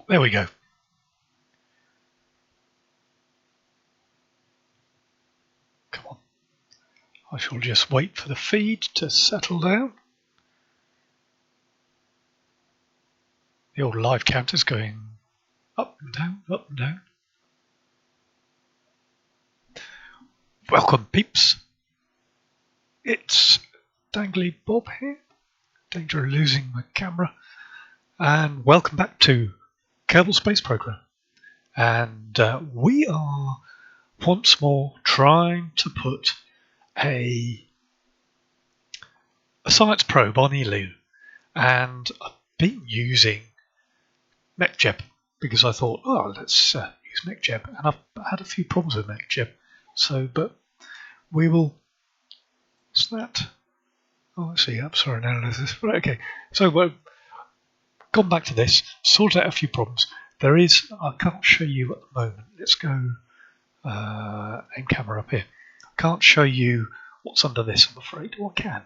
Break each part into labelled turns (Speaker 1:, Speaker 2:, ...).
Speaker 1: There we go. Come on. I shall just wait for the feed to settle down. The old live counter's going up and down, up and down. Welcome, peeps. It's Dangly Bob here. Danger of losing my camera. And welcome back to Kerbal Space Program. And we are once more trying to put a science probe on Eeloo. And I've been using MechJeb because I thought, let's use MechJeb. And I've had a few problems with MechJeb. But we will. What's that? Oh, let's see. Apps for analysis. Right, okay. So we've gone back to this, sorted out a few problems. I can't show you at the moment. Let's go aim camera up here. I can't show you what's under this, I'm afraid. Well, I can,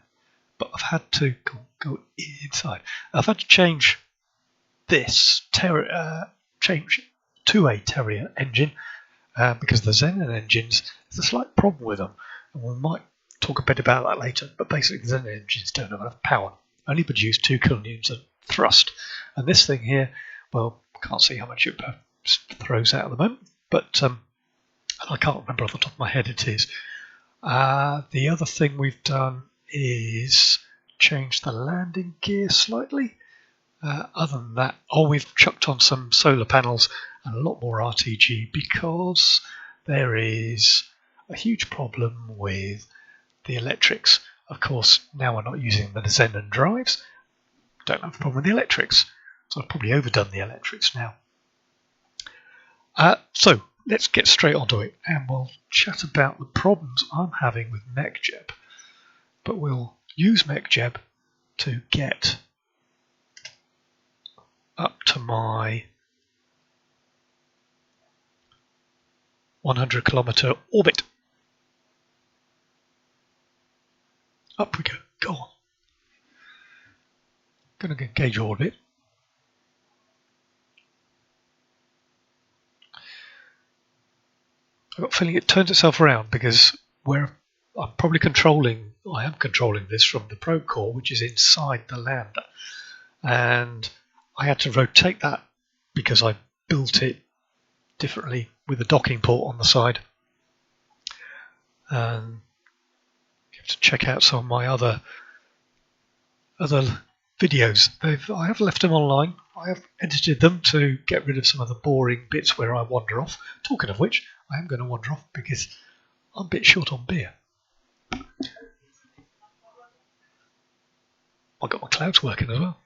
Speaker 1: but I've had to go inside. I've had to change this, change to a Terrier engine because the Xenon engines, there's a slight problem with them, and we might talk a bit about that later. But basically, the Xenon engines don't have enough power, only produce 2 kilonewtons of thrust, and this thing here, well, can't see how much it throws out at the moment, but I can't remember off the top of my head it is. The other thing we've done is change the landing gear slightly. Other than that, we've chucked on some solar panels and a lot more RTG because there is a huge problem with the electrics. Of course, now we're not using the Xenon drives. Don't have a problem with the electrics. So I've probably overdone the electrics now. So let's get straight onto it and we'll chat about the problems I'm having with MechJeb. But we'll use MechJeb to get up to my 100 kilometer orbit. Up we go. Go on. Going to gauge orbit. I've got a feeling it turns itself around because I am controlling this from the probe core, which is inside the lander, and I had to rotate that because I built it differently with a docking port on the side. You have to check out some of my other videos. I have left them online. I have edited them to get rid of some of the boring bits where I wander off. Talking of which, I am going to wander off because I'm a bit short on beer. I got my clouds working as well.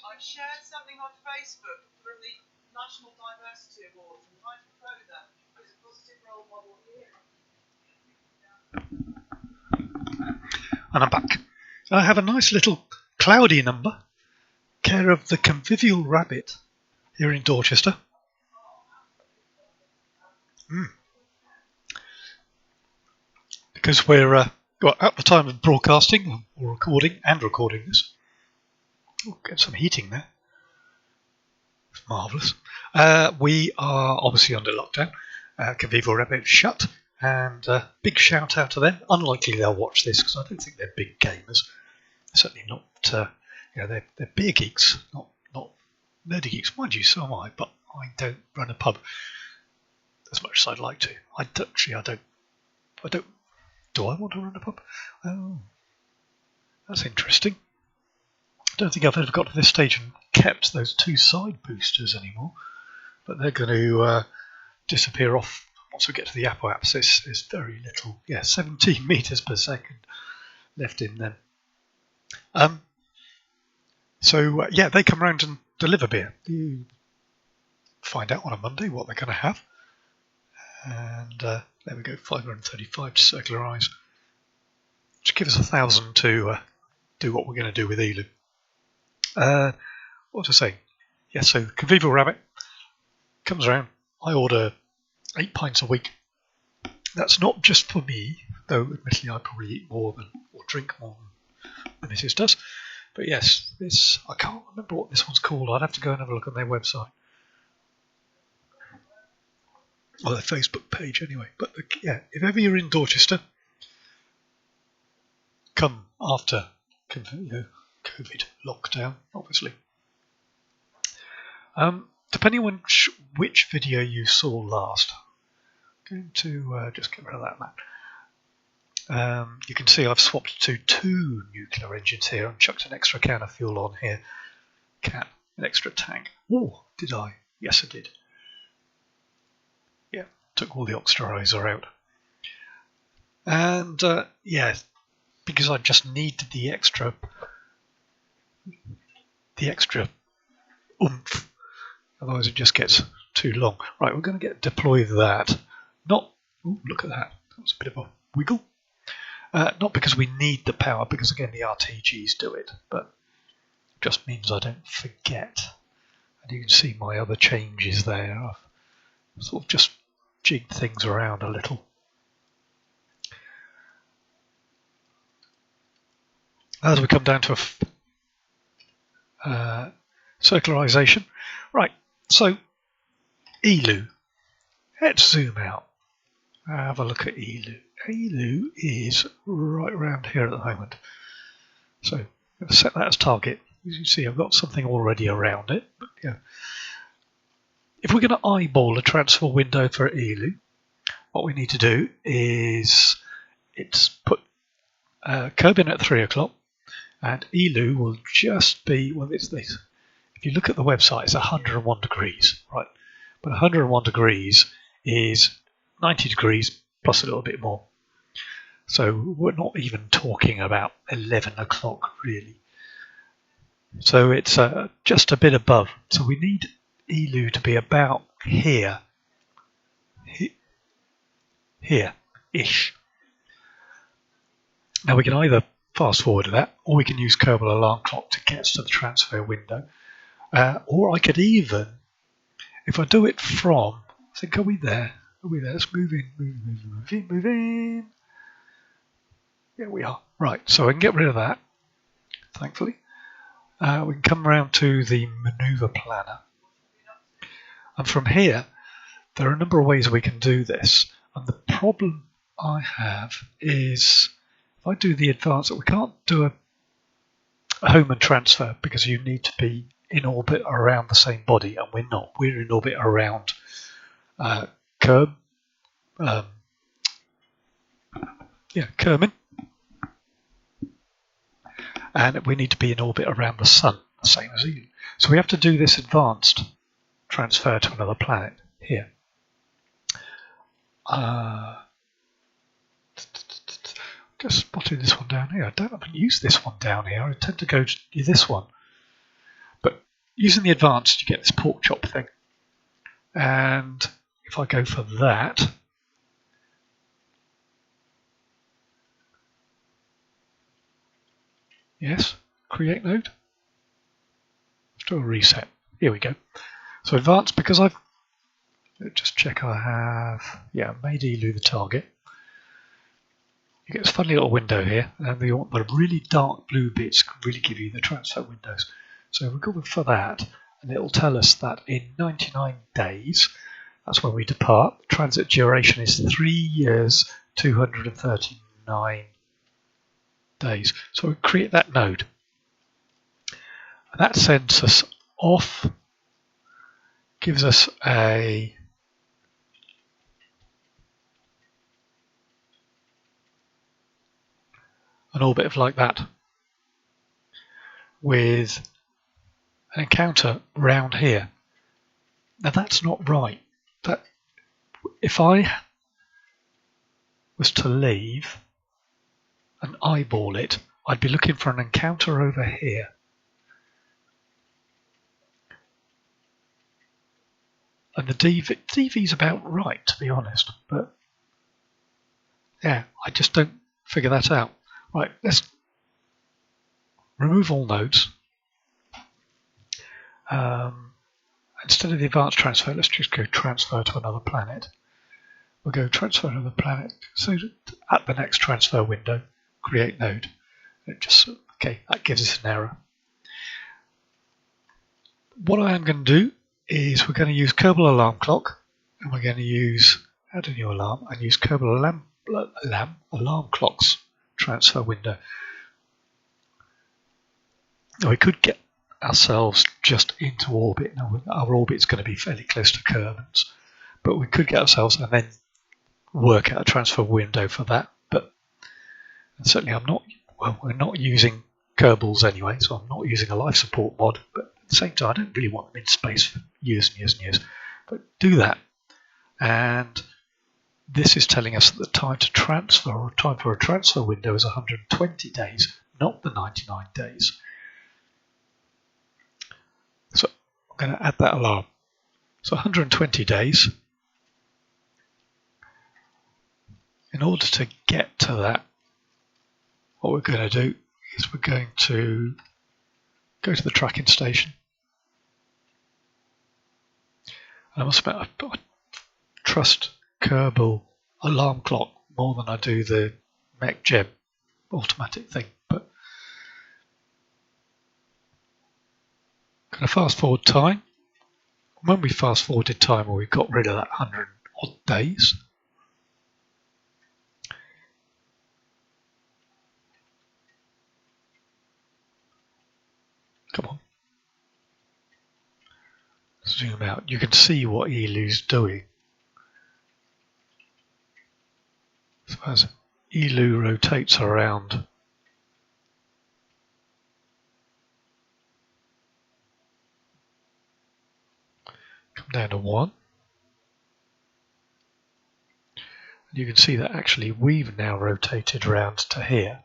Speaker 2: I shared something on Facebook from the National Diversity Awards, and Mike Crowther is a positive role model here.
Speaker 1: And I'm back. I have a nice little cloudy number, care of the Convivial Rabbit here in Dorchester. Because we're at the time of broadcasting or recording this. Oh, get some heating there. It's marvellous. We are obviously under lockdown. Convivial Rabbit shut, and big shout out to them. Unlikely they'll watch this because I don't think they're big gamers. Certainly not. They're beer geeks, not nerdy geeks. Mind you, so am I. But I don't run a pub as much as I'd like to. I don't Do I want to run a pub? Oh, that's interesting. I don't think I've ever got to this stage and kept those 2 side boosters anymore, but they're going to disappear off once we get to the apoapsis. There's very little, 17 meters per second left in them. So they come around and deliver beer. You find out on a Monday what they're going to have, and there we go, 535 to circularise, which gives us 1,000 to do what we're going to do with Eeloo. What was I saying? So Convivial Rabbit comes around. I order 8 pints a week. That's not just for me, though admittedly I probably eat more than, or drink more than the missus does. But yes, this, I can't remember what this one's called. I'd have to go and have a look on their website. Or their Facebook page anyway. But if ever you're in Dorchester, come after COVID lockdown, obviously. Depending on which video you saw last, I'm going to just get rid of that map. You can see I've swapped to 2 nuclear engines here and chucked an extra can of fuel on here. An extra tank. Oh, did I? Yes, I did. Yeah, took all the oxidizer out. And because I just needed the extra oomph. Otherwise it just gets too long. Right, we're going to deploy that. Look at that. That was a bit of a wiggle. Not because we need the power, because again the RTGs do it, but it just means I don't forget. And you can see my other changes there. I've sort of just jigged things around a little. As we come down to circularization. Right, so Eeloo. Let's zoom out. Have a look at Eeloo. Eeloo is right around here at the moment. So I'm going to set that as target. As you can see, I've got something already around it. But if we're going to eyeball a transfer window for Eeloo, what we need to do is put Kerbal in at 3 o'clock, and Eeloo will just be, it's this. If you look at the website, it's 101 degrees, right? But 101 degrees is 90 degrees plus a little bit more. So we're not even talking about 11 o'clock really. So it's just a bit above. So we need Eeloo to be about here-ish. Now we can either fast forward to that, or we can use Kerbal alarm clock to get us to the transfer window. Or I could even, if I do it from, I think, are we there? Let's move in. Yeah, we are. Right, so I can get rid of that, thankfully. We can come around to the maneuver planner. And from here, there are a number of ways we can do this. And the problem I have is, if I do the advanced, we can't do a home and transfer because you need to be in orbit around the same body, and we're not. We're in orbit around Kerbal. Kerman. And we need to be in orbit around the Sun, the same as Eeloo. So we have to do this advanced transfer to another planet here. Just spotted this one down here. I don't often use this one down here. I tend to go to this one. But using the advanced, you get this pork chop thing. And if I go for that, yes, create node. Let's do a reset. Here we go. So advanced, because let's just check I have, made Eeloo the target. You get this funny little window here, and the really dark blue bits can really give you the transfer windows. So we'll go for that, and it will tell us that in 99 days, that's when we depart. The transit duration is 3 years, 239 days. So we create that node. And that sends us off, gives us a an orbit like that with an encounter round here. Now that's not right. That if I was to leave and eyeball it, I'd be looking for an encounter over here. And the DV's about right, to be honest, but yeah, I just don't figure that out. Right, let's remove all nodes. Instead of the advanced transfer, let's just go transfer to another planet. We'll go transfer to another planet. So at the next transfer window, create node. Okay, that gives us an error. What I am going to do is we're going to use Kerbal alarm clock, and we're going to use add a new alarm and use Kerbal alarm clocks transfer window. Now we could get ourselves just into orbit. Now our orbit's going to be fairly close to Kerbal's, but we could get ourselves and then work out a transfer window for that. But certainly we're not using Kerbals anyway, so I'm not using a life support mod, but at the same time I don't really want them in space for years and years and years. But do that. And this is telling us that the time to transfer, or time for a transfer window, is 120 days, not the 99 days. So I'm going to add that alarm. So 120 days. In order to get to that, what we're going to do is we're going to go to the tracking station. And I must admit, I trust Kerbal alarm clock more than I do the MechJeb automatic thing. But I'm going to fast forward time. When we fast forwarded time, we got rid of that 100 odd days. Come on. Zoom out. You can see what Eeloo's doing. So as Eeloo rotates around, come down to 1. And you can see that actually we've now rotated around to here.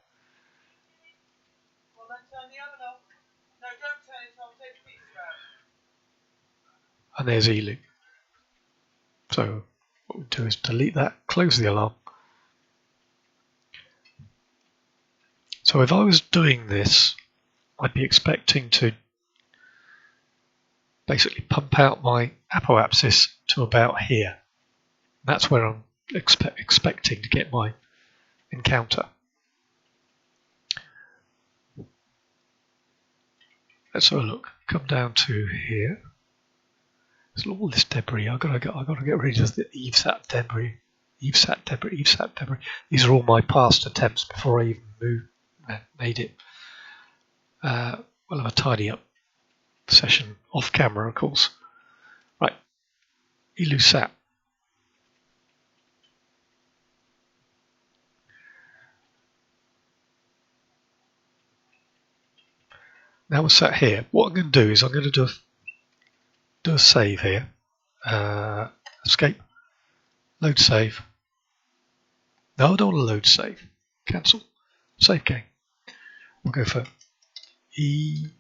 Speaker 2: Well, then turn the oven off. No, don't turn it off. Take the pizza out.
Speaker 1: And there's Eeloo. So what we do is delete that, close the alarm. So if I was doing this, I'd be expecting to basically pump out my apoapsis to about here. That's where I'm expecting to get my encounter. Let's have a look. Come down to here. There's all this debris. I've got to get rid of the EVSAT debris. EVSAT debris. These are all my past attempts before I even made it. We'll have a tidy up session off camera, of course. Right, Eeloo sat. Now we're sat here. What I'm going to do is I'm going to do a save here. Escape. Load save. No, I don't want to load save. Cancel. Save game. We'll go for Eeloo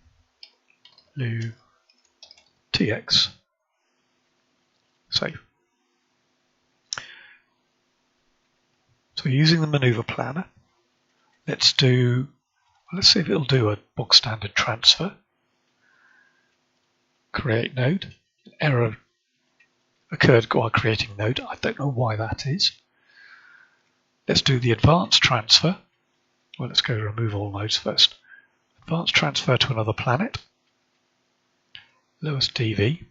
Speaker 1: TX. Save. So we're using the maneuver planner. Let's see if it'll do a bog standard transfer. Create node. An error occurred while creating node. I don't know why that is. Let's do the advanced transfer. Well, let's go remove all nodes first. Advanced transfer to another planet. Lowest DV.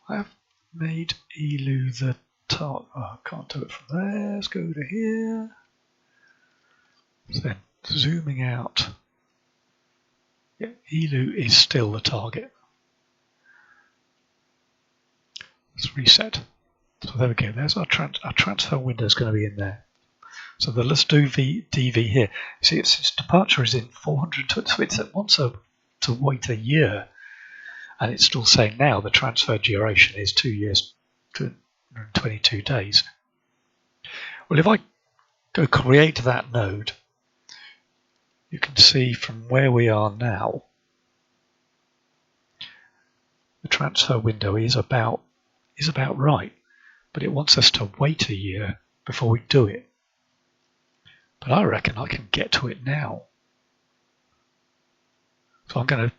Speaker 1: I have made Eeloo the target. Oh, I can't do it from there. Let's go to here. So then zooming out. Yeah, Eeloo is still the target. Let's reset. So there we go. There's our transfer window is going to be in there. So let's do DV here. See, its departure is in 420, so it wants to wait a year, and it's still saying now the transfer duration is 2 years, 22 days. Well, if I go create that node, you can see from where we are now, the transfer window is about right, but it wants us to wait a year before we do it. But I reckon I can get to it now. So I'm going to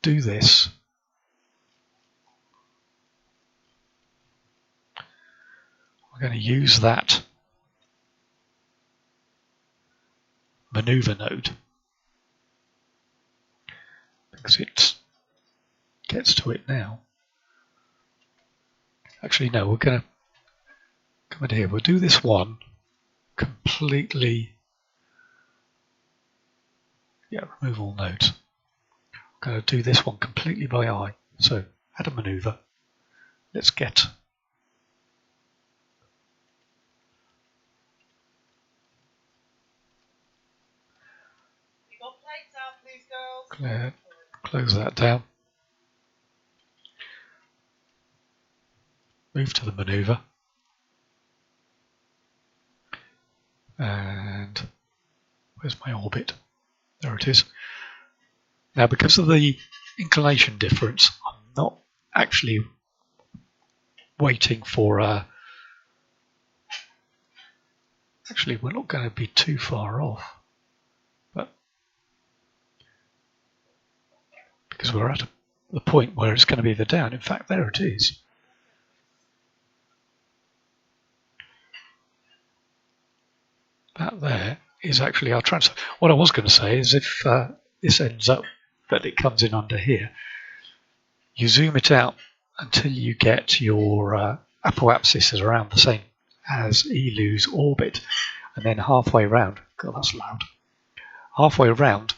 Speaker 1: do this. I'm going to use that maneuver node because it gets to it now. Actually, no, we're going to come in here. We'll do this one completely. Yeah, remove all nodes. I'm going to do this one completely by eye. So add a maneuver. Let's get
Speaker 2: You got plates out, please, girls.
Speaker 1: clear, close that down. Move to the maneuver. And where's my orbit? There it is. Now, because of the inclination difference, I'm not actually waiting for actually, we're not going to be too far off, but because we're at the point where it's going to be the down. In fact, there it is. That there is actually our transfer. What I was going to say is if this ends up that it comes in under here, you zoom it out until you get your apoapsis is around the same as Eeloo's orbit, and then halfway round, God, that's loud. Halfway around,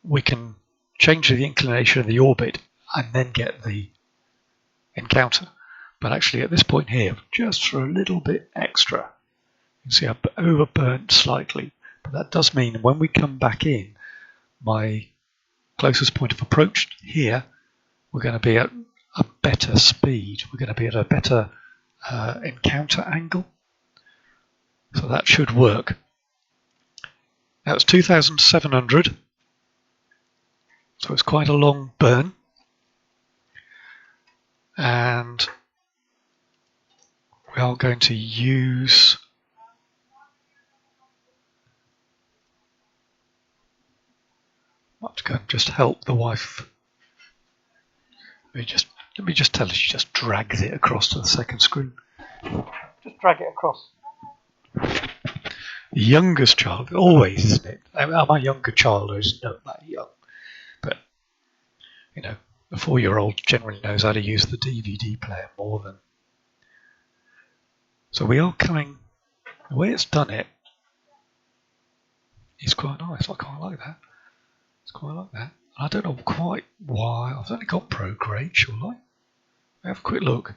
Speaker 1: we can change the inclination of the orbit and then get the encounter. But actually, at this point here, just for a little bit extra, you can see I've overburnt slightly. But that does mean when we come back in, my closest point of approach here, we're going to be at a better speed. We're going to be at a better encounter angle. So that should work. Now it's 2,700. So it's quite a long burn. And we are going to use I have to go and just help the wife. Let me just tell her she just drags it across to the second screen. Just drag it across. The youngest child, always, isn't it? My younger child is not that young, but you know, the 4-year-old generally knows how to use the DVD player more than. So we are coming. The way it's done it is quite nice. I quite like that. It's quite like that. I don't know quite why. I've only got prograde, shall I? Have a quick look.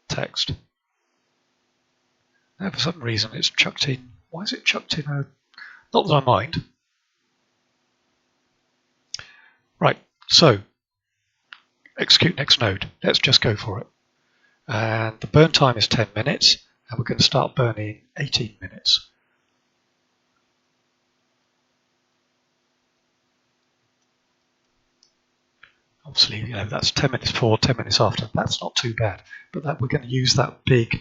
Speaker 1: Text. Now, for some reason, it's chucked in. Why is it chucked in? Not that I mind. Right, so execute next node. Let's just go for it. And the burn time is 10 minutes, and we're going to start burning 18 minutes. Obviously, you know, that's 10 minutes before, 10 minutes after. That's not too bad. But that we're going to use that big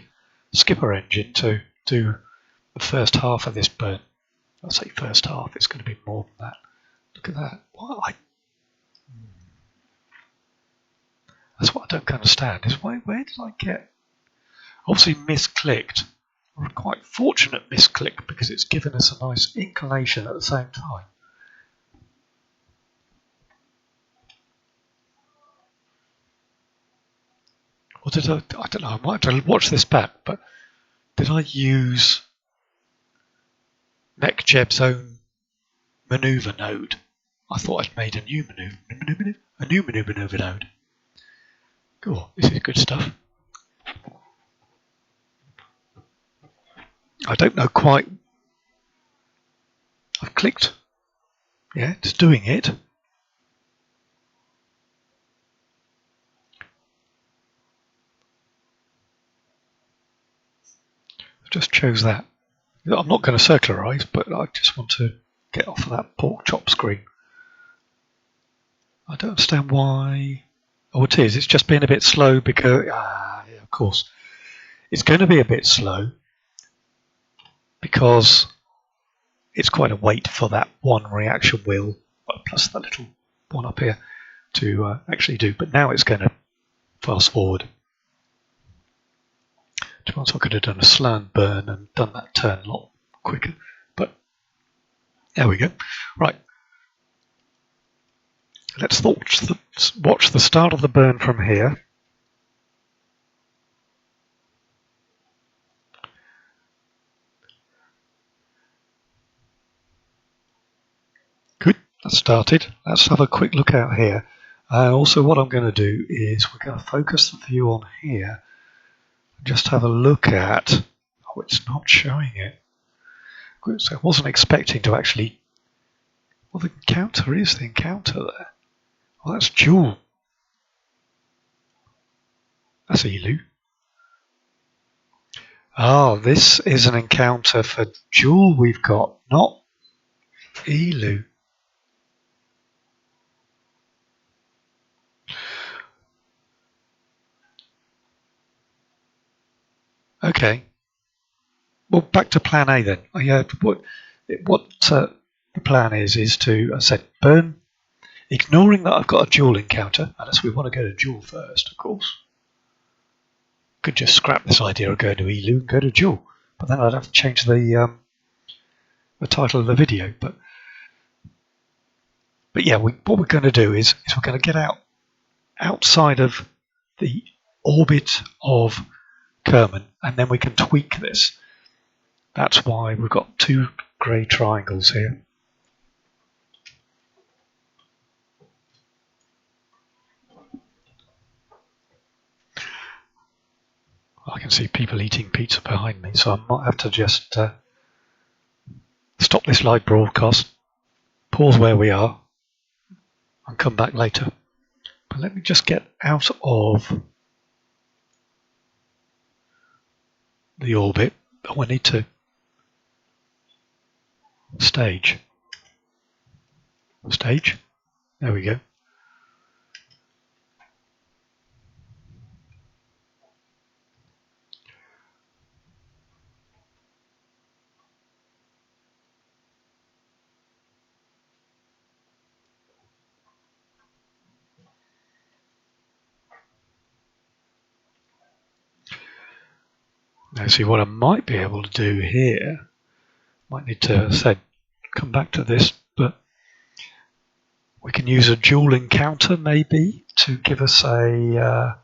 Speaker 1: skipper engine to do the first half of this burn. I'll say first half, it's going to be more than that. Look at that. That's what I don't understand, is where did I get... Obviously misclicked. Or a quite fortunate misclick because it's given us a nice inclination at the same time. Or did I don't know, I might have to watch this back, but did I use MechJeb's own maneuver node? I thought I'd made a new maneuver node. Cool, this is good stuff. I don't know quite. I've clicked. Yeah, it's doing it. I just chose that. I'm not going to circularize, but I just want to get off of that pork chop screen. I don't understand why. Oh, it is. It's just being a bit slow because, yeah, of course, it's going to be a bit slow because it's quite a wait for that one reaction wheel, plus the little one up here, to actually do. But now it's going to fast forward. To be honest, I could have done a slant burn and done that turn a lot quicker. But there we go. Right. Let's watch the start of the burn from here. Good, that started. Let's have a quick look out here. Also, what I'm going to do is we're going to focus the view on here. Just have a look at. Oh, it's not showing it. So I wasn't expecting to actually. Well, the encounter is the encounter there. Well, that's Jewel. That's Eeloo. Oh, this is an encounter for Jewel we've got, not Eeloo. Okay. Well, back to plan A then. Yeah, what the plan is to, as I said, burn, ignoring that I've got a dual encounter, unless we want to go to dual first, of course. Could just scrap this idea of going to Eeloo and go to dual, but then I'd have to change the title of the video. But yeah, what we're going to do is we're going to get outside of the orbit of Kerbal, and then we can tweak this. That's why we've got two grey triangles here. I can see people eating pizza behind me, so I might have to just stop this live broadcast, pause where we are, and come back later. But let me just get out of the orbit. Oh, I need to stage. Stage. There we go. Now, see what I might be able to do here. Might need to come back to this, but we can use a dual encounter maybe to give us a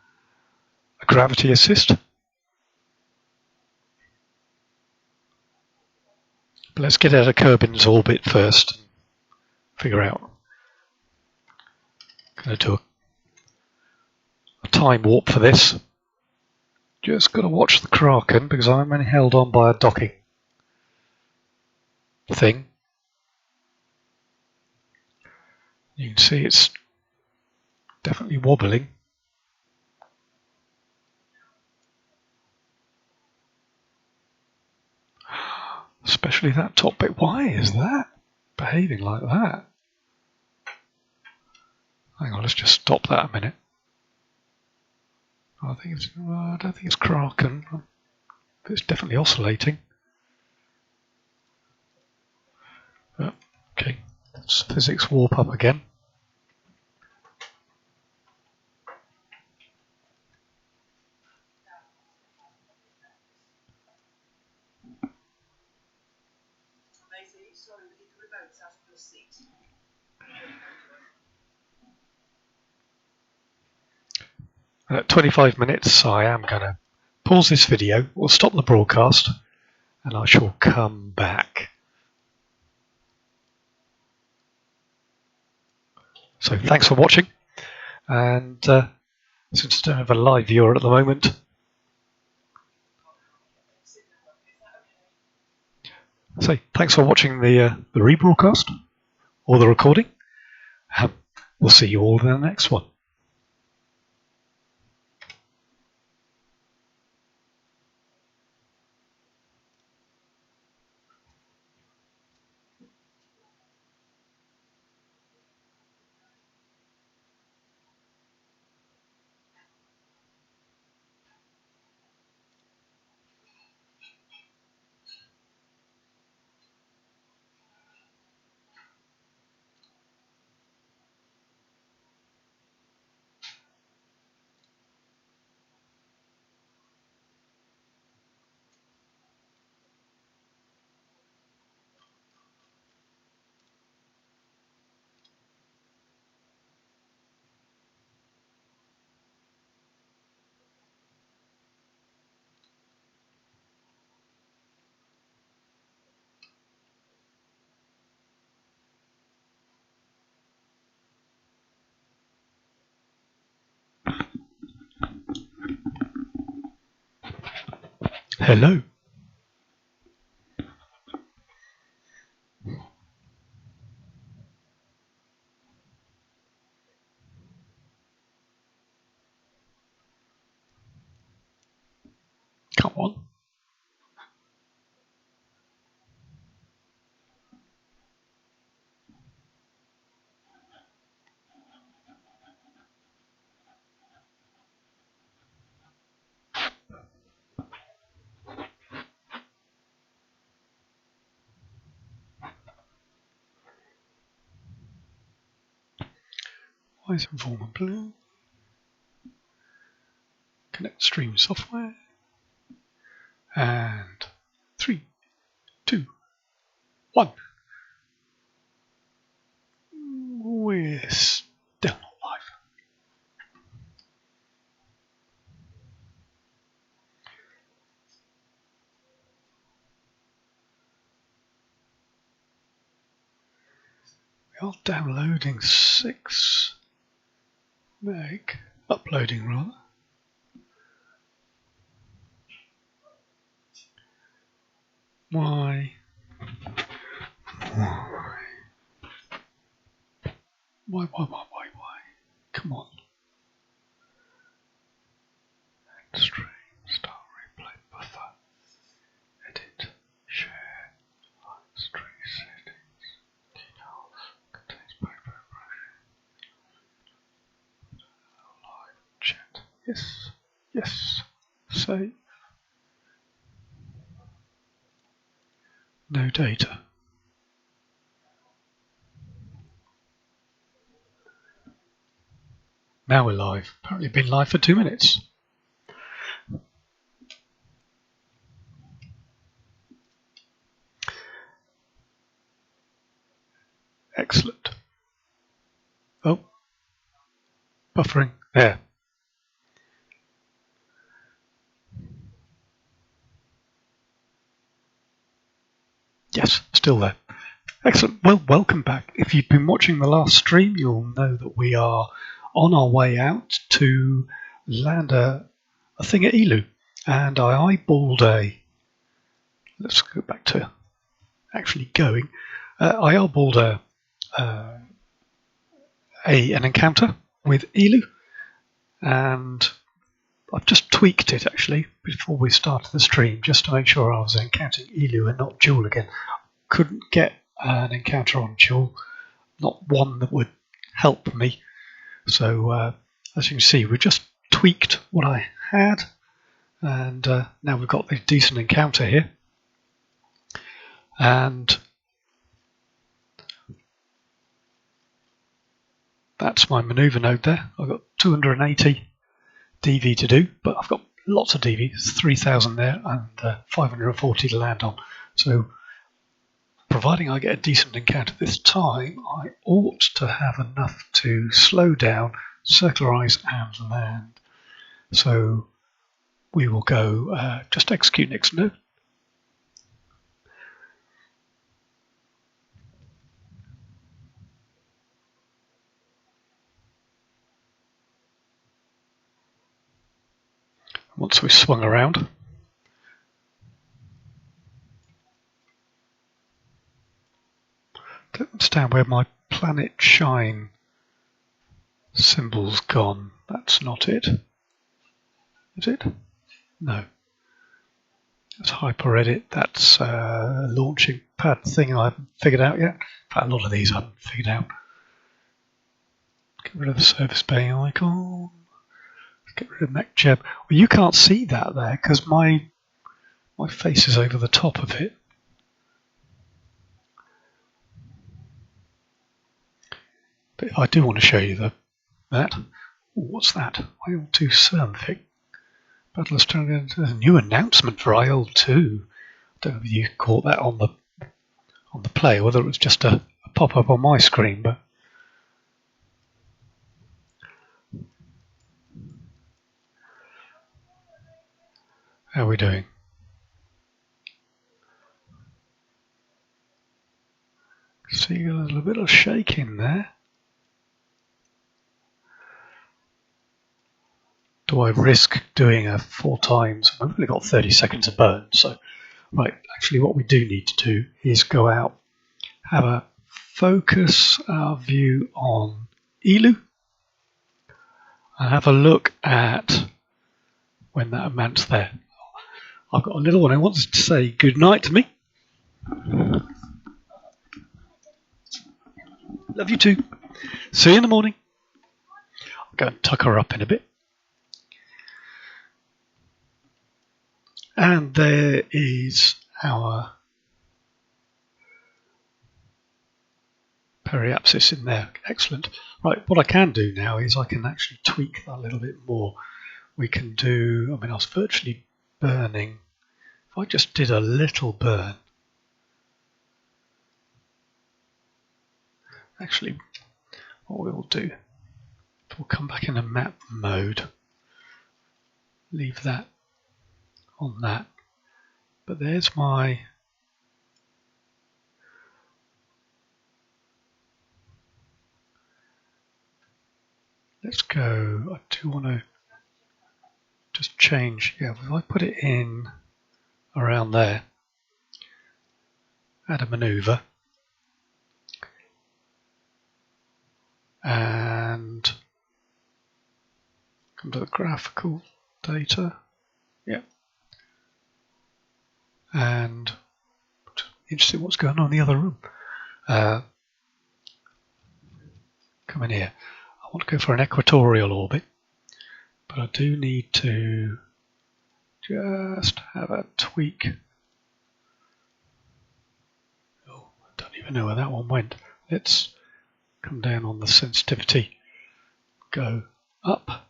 Speaker 1: gravity assist. But let's get out of Kerbal's orbit first and figure out. I'm going to do a time warp for this. Just got to watch the Kraken because I'm only held on by a docking thing. You can see it's definitely wobbling. Especially that top bit. Why is that behaving like that? Hang on, let's just stop that a minute. I don't think it's Kraken. It's definitely oscillating. Okay, let's physics warp up again. At 25 minutes, I am going to pause this video. We'll stop the broadcast, and I shall come back. So thanks for watching, and since I don't have a live viewer at the moment, So thanks for watching the rebroadcast or the recording. We'll see you all in the next one. Hello. Come on. Why is Informer blue? Connect stream software. And 3, 2, 1. We're still not live. We are downloading 6 meg. Uploading rather. Why? Why? Come on. Stream, start, replay, buffer, edit, share, stream settings, details, contains paper, live chat. Yes, yes, save. No data. Now we're live. Apparently been live for 2 minutes. Excellent. Oh, buffering. There. Yes, still there. Excellent. Well, welcome back. If you've been watching the last stream, you'll know that we are on our way out to land a thing at Eeloo. And I eyeballed let's go back to actually going. I eyeballed an encounter with Eeloo, and I've just tweaked it actually before we started the stream just to make sure I was encountering Eeloo and not Jewel again. Couldn't get an encounter on Jewel, not one that would help me. So as you can see, we just tweaked what I had, and now we've got a decent encounter here. And that's my maneuver node there. I've got 280 DV to do, but I've got lots of DV. It's 3,000 there and 540 to land on. So providing I get a decent encounter this time, I ought to have enough to slow down, circularize and land. So we will go just execute next node. Once we've swung around, don't understand where my planet shine symbol's gone. That's not it. Is it? No. That's HyperEdit. That's a launching pad thing I haven't figured out yet. In fact, a lot of these I haven't figured out. Get rid of the Surface Bay icon. Get rid of MechJeb. Well, you can't see that there because my face is over the top of it. But if I do want to show you that, what's that? IL-2 Cermfic. Battle Australia. There's a new announcement for IL-2. I don't know if you caught that on the play, whether it was just a pop-up on my screen, but how are we doing? See a little bit of shaking there. Do I risk doing a 4 times? I've only got 30 seconds of burn, so right. Actually, what we do need to do is go out, have a focus our view on Eeloo, and have a look at when that amount's there. I've got a little one who wants to say good night to me. Love you too. See you in the morning. I'll go and tuck her up in a bit. And there is our periapsis in there. Excellent. Right, what I can do now is I can actually tweak that a little bit more. We can do, I was virtually burning. If I just did a little burn, actually what we'll do, we'll come back in a map mode, leave that on that, but there's my let's go. I do want to just change. Yeah, if I put it in around there, add a maneuver, and come to the graphical data. Yeah, and interesting what's going on in the other room. Come in here. I want to go for an equatorial orbit, but I do need to just have a tweak. Oh, I don't even know where that one went. Let's come down on the sensitivity, go up.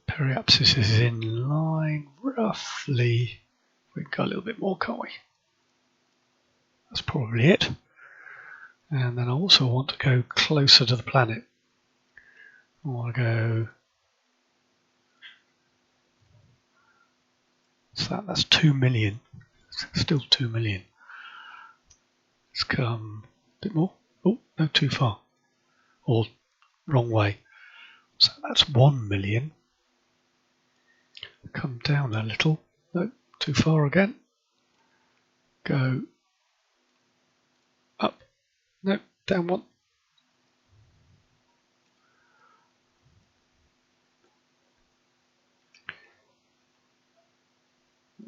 Speaker 1: Periapsis is in line roughly. We can go a little bit more, can't we? That's probably it. And then I also want to go closer to the planet. I want to go. So that's 2 million. Still 2 million. Let's come a bit more. Oh, no, too far. Or wrong way. So that's 1 million. Come down a little. No, too far again. Go up. No, down one.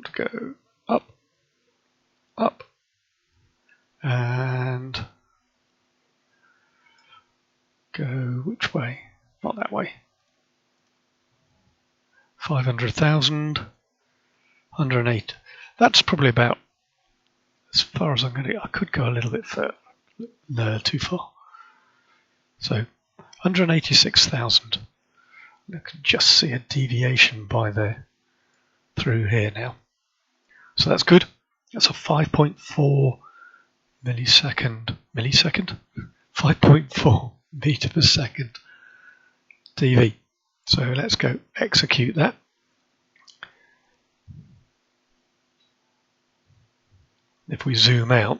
Speaker 1: To go up, up, and go which way? Not that way. 500,000, 108. That's probably about as far as I'm going to get. I could go a little bit further. No, too far. So 186,000. I can just see a deviation by there through here now. So that's good. That's a 5.4 millisecond, 5.4 meter per second DV. So let's go execute that. If we zoom out,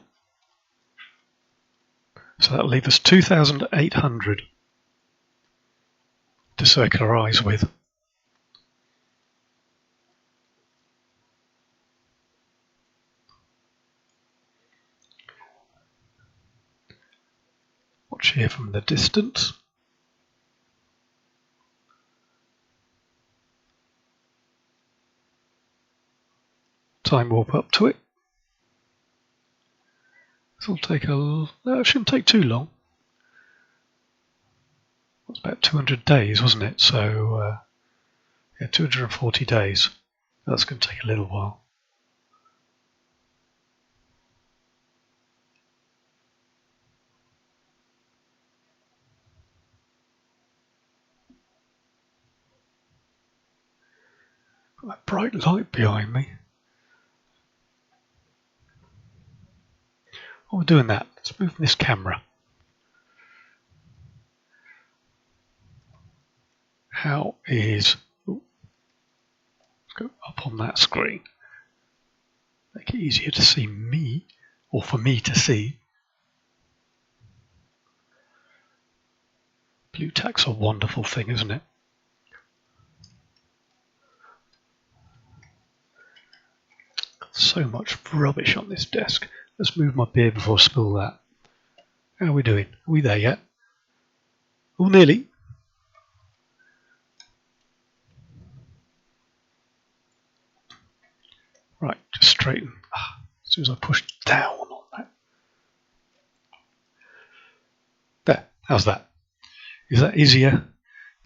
Speaker 1: so that'll leave us 2,800 to circularize with. watch here from the distance. Time warp up to it. This will take no, it shouldn't take too long. It was about 200 days, wasn't it? So, yeah, 240 days. That's going to take a little while. Got that bright light behind me. While we're doing that, let's move this camera. How is... Ooh, let's go up on that screen. Make it easier to see me, or for me to see. Blue tack's a wonderful thing, isn't it? So much rubbish on this desk. Let's move my beer before I spill that. How are we doing? Are we there yet? Oh, nearly. Right, just straighten. As soon as I push down on that. There, how's that? Is that easier?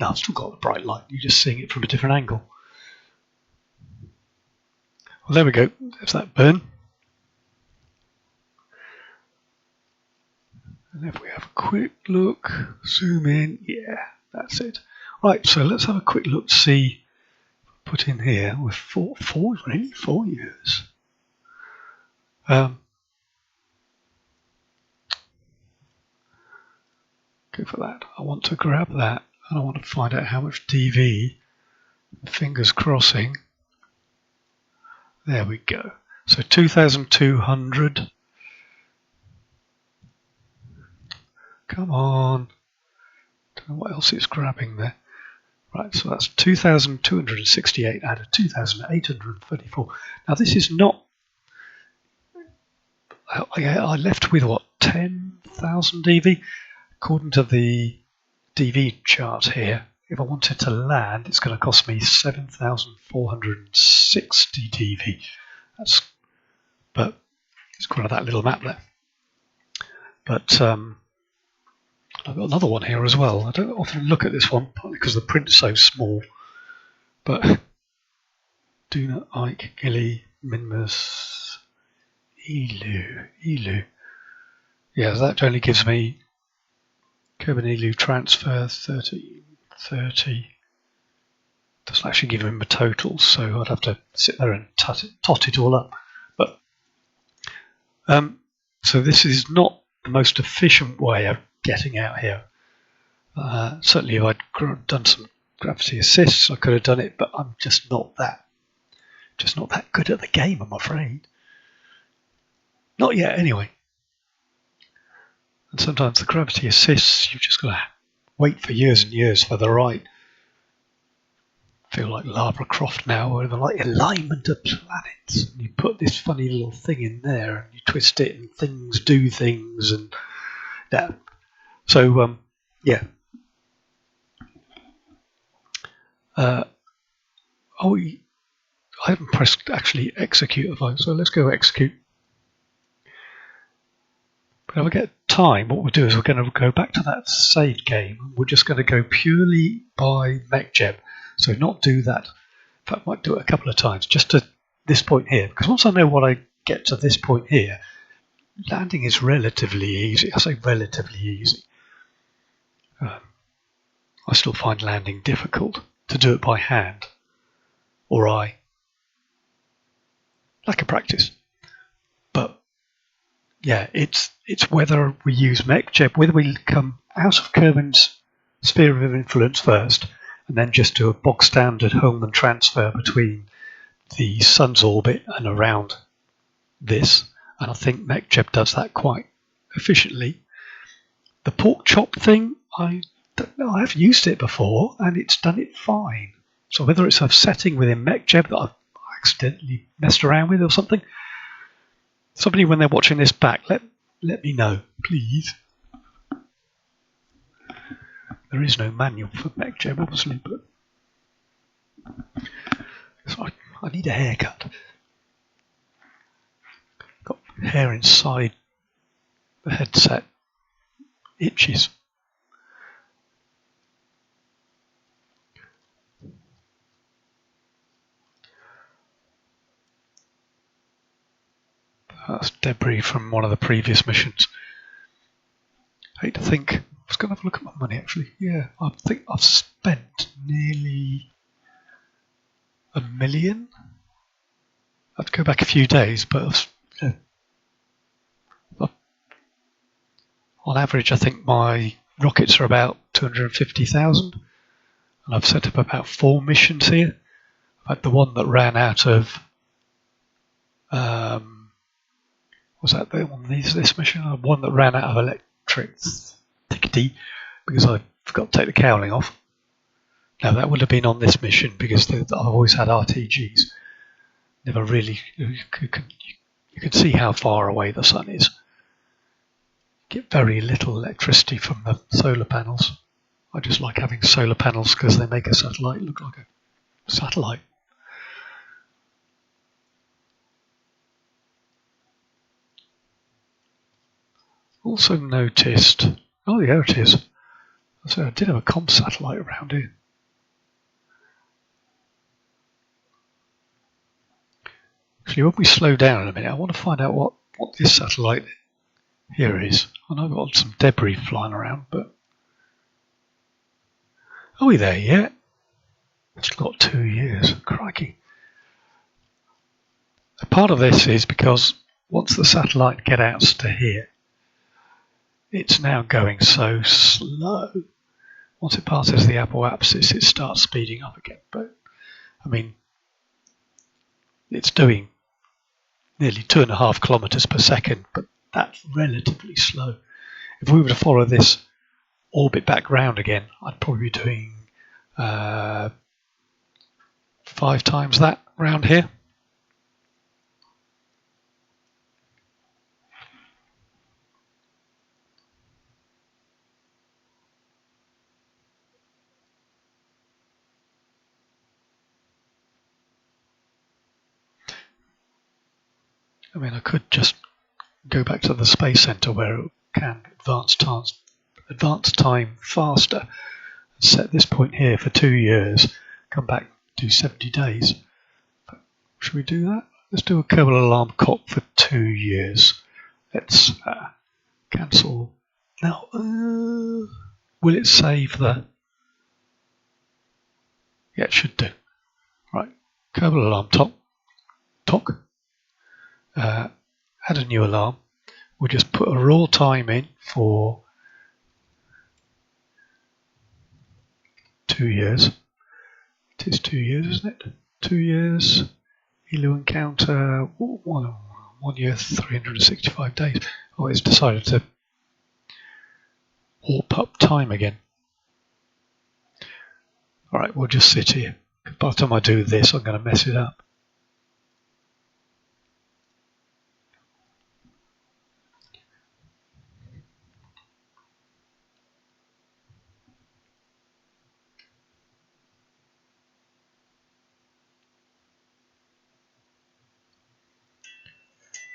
Speaker 1: No, I've still got the bright light. You're just seeing it from a different angle. Well, there we go. There's that burn. And if we have a quick look, zoom in, yeah, that's it. Right, so let's have a quick look to see. Put in here with 4 years. Go for that. I want to grab that, and I want to find out how much DV. Fingers crossing. There we go. So 2,200. Come on. Don't know what else it's grabbing there. Right, so that's 2,268 out of 2,834. Now this is not... I left with what, 10,000 DV? According to the DV chart here, if I wanted to land, it's going to cost me 7,460 DV. But it's kind of that little map there. But I've got another one here as well. I don't often look at this one, partly because the print's so small. But Duna, Ike, Gilly, Minmus, Eeloo. Yeah, that only gives me Kerbal Eeloo transfer 30. Doesn't actually give him a total, so I'd have to sit there and tot it all up. But so this is not the most efficient way of getting out here. Certainly, if I'd done some gravity assists, I could have done it, but I'm just not that good at the game, I'm afraid. Not yet, anyway. And sometimes the gravity assists, you've just got to wait for years and years for the right. I feel like Lara Croft now, where they're like alignment of planets. And you put this funny little thing in there, and you twist it, and things do things, and yeah. So yeah. I haven't pressed actually execute, so let's go execute. But if I get time, what we'll do is we're going to go back to that save game. We're just going to go purely by MechJeb. So not do that. In fact, I might do it a couple of times, just to this point here. Because once I know what I get to this point here, landing is relatively easy. I say relatively easy. I still find landing difficult to do it by hand or eye. Lack of practice. But yeah, it's whether we use MechJeb, whether we come out of Kerbin's sphere of influence first, and then just do a bog standard Holman transfer between the sun's orbit and around this. And I think MechJeb does that quite efficiently. The pork chop thing, I don't know, I've used it before and it's done it fine. So whether it's a setting within MechJeb that I've accidentally messed around with or something, somebody when they're watching this back, let me know, please. There is no manual for MechJeb, obviously, but so I need a haircut. Got hair inside the headset. Itches. That's debris from one of the previous missions. I hate to think. I was going to have a look at my money, actually. Yeah, I think I've spent nearly $1 million. I have to go back a few days, but on average, I think my rockets are about 250,000, and I've set up about 4 missions here. I've had the one that ran out of. Was that the one? This mission? One that ran out of electricity because I forgot to take the cowling off. Now that would have been on this mission because I've always had RTGs. Never really. You can see how far away the sun is. Get very little electricity from the solar panels. I just like having solar panels because they make a satellite look like a satellite. Also noticed. Oh, yeah, it is. So I did have a comm satellite around here. Actually, when we slow down in a minute, I want to find out what this satellite here is. I know I've got some debris flying around, but are we there yet? It's got 2 years. Crikey. A part of this is because once the satellite gets out to here, it's now going so slow. Once it passes the apoapsis, it starts speeding up again. But, I mean, it's doing nearly 2.5 kilometers per second, but that's relatively slow. If we were to follow this orbit back round again, I'd probably be doing 5 times that round here. I mean, I could just go back to the Space Center where it can advance time faster, and set this point here for 2 years, come back, do 70 days. But should we do that? Let's do a Kerbal alarm clock for 2 years. Let's cancel. Now, will it save the... Yeah, it should do. Right, Kerbal alarm talk. Add a new alarm. We'll just put a raw time in for 2 years. It is 2 years, isn't it? 2 years. Eeloo encounter 1 year, 365 days. Oh, it's decided to warp up time again. Alright, we'll just sit here. By the time I do this, I'm going to mess it up.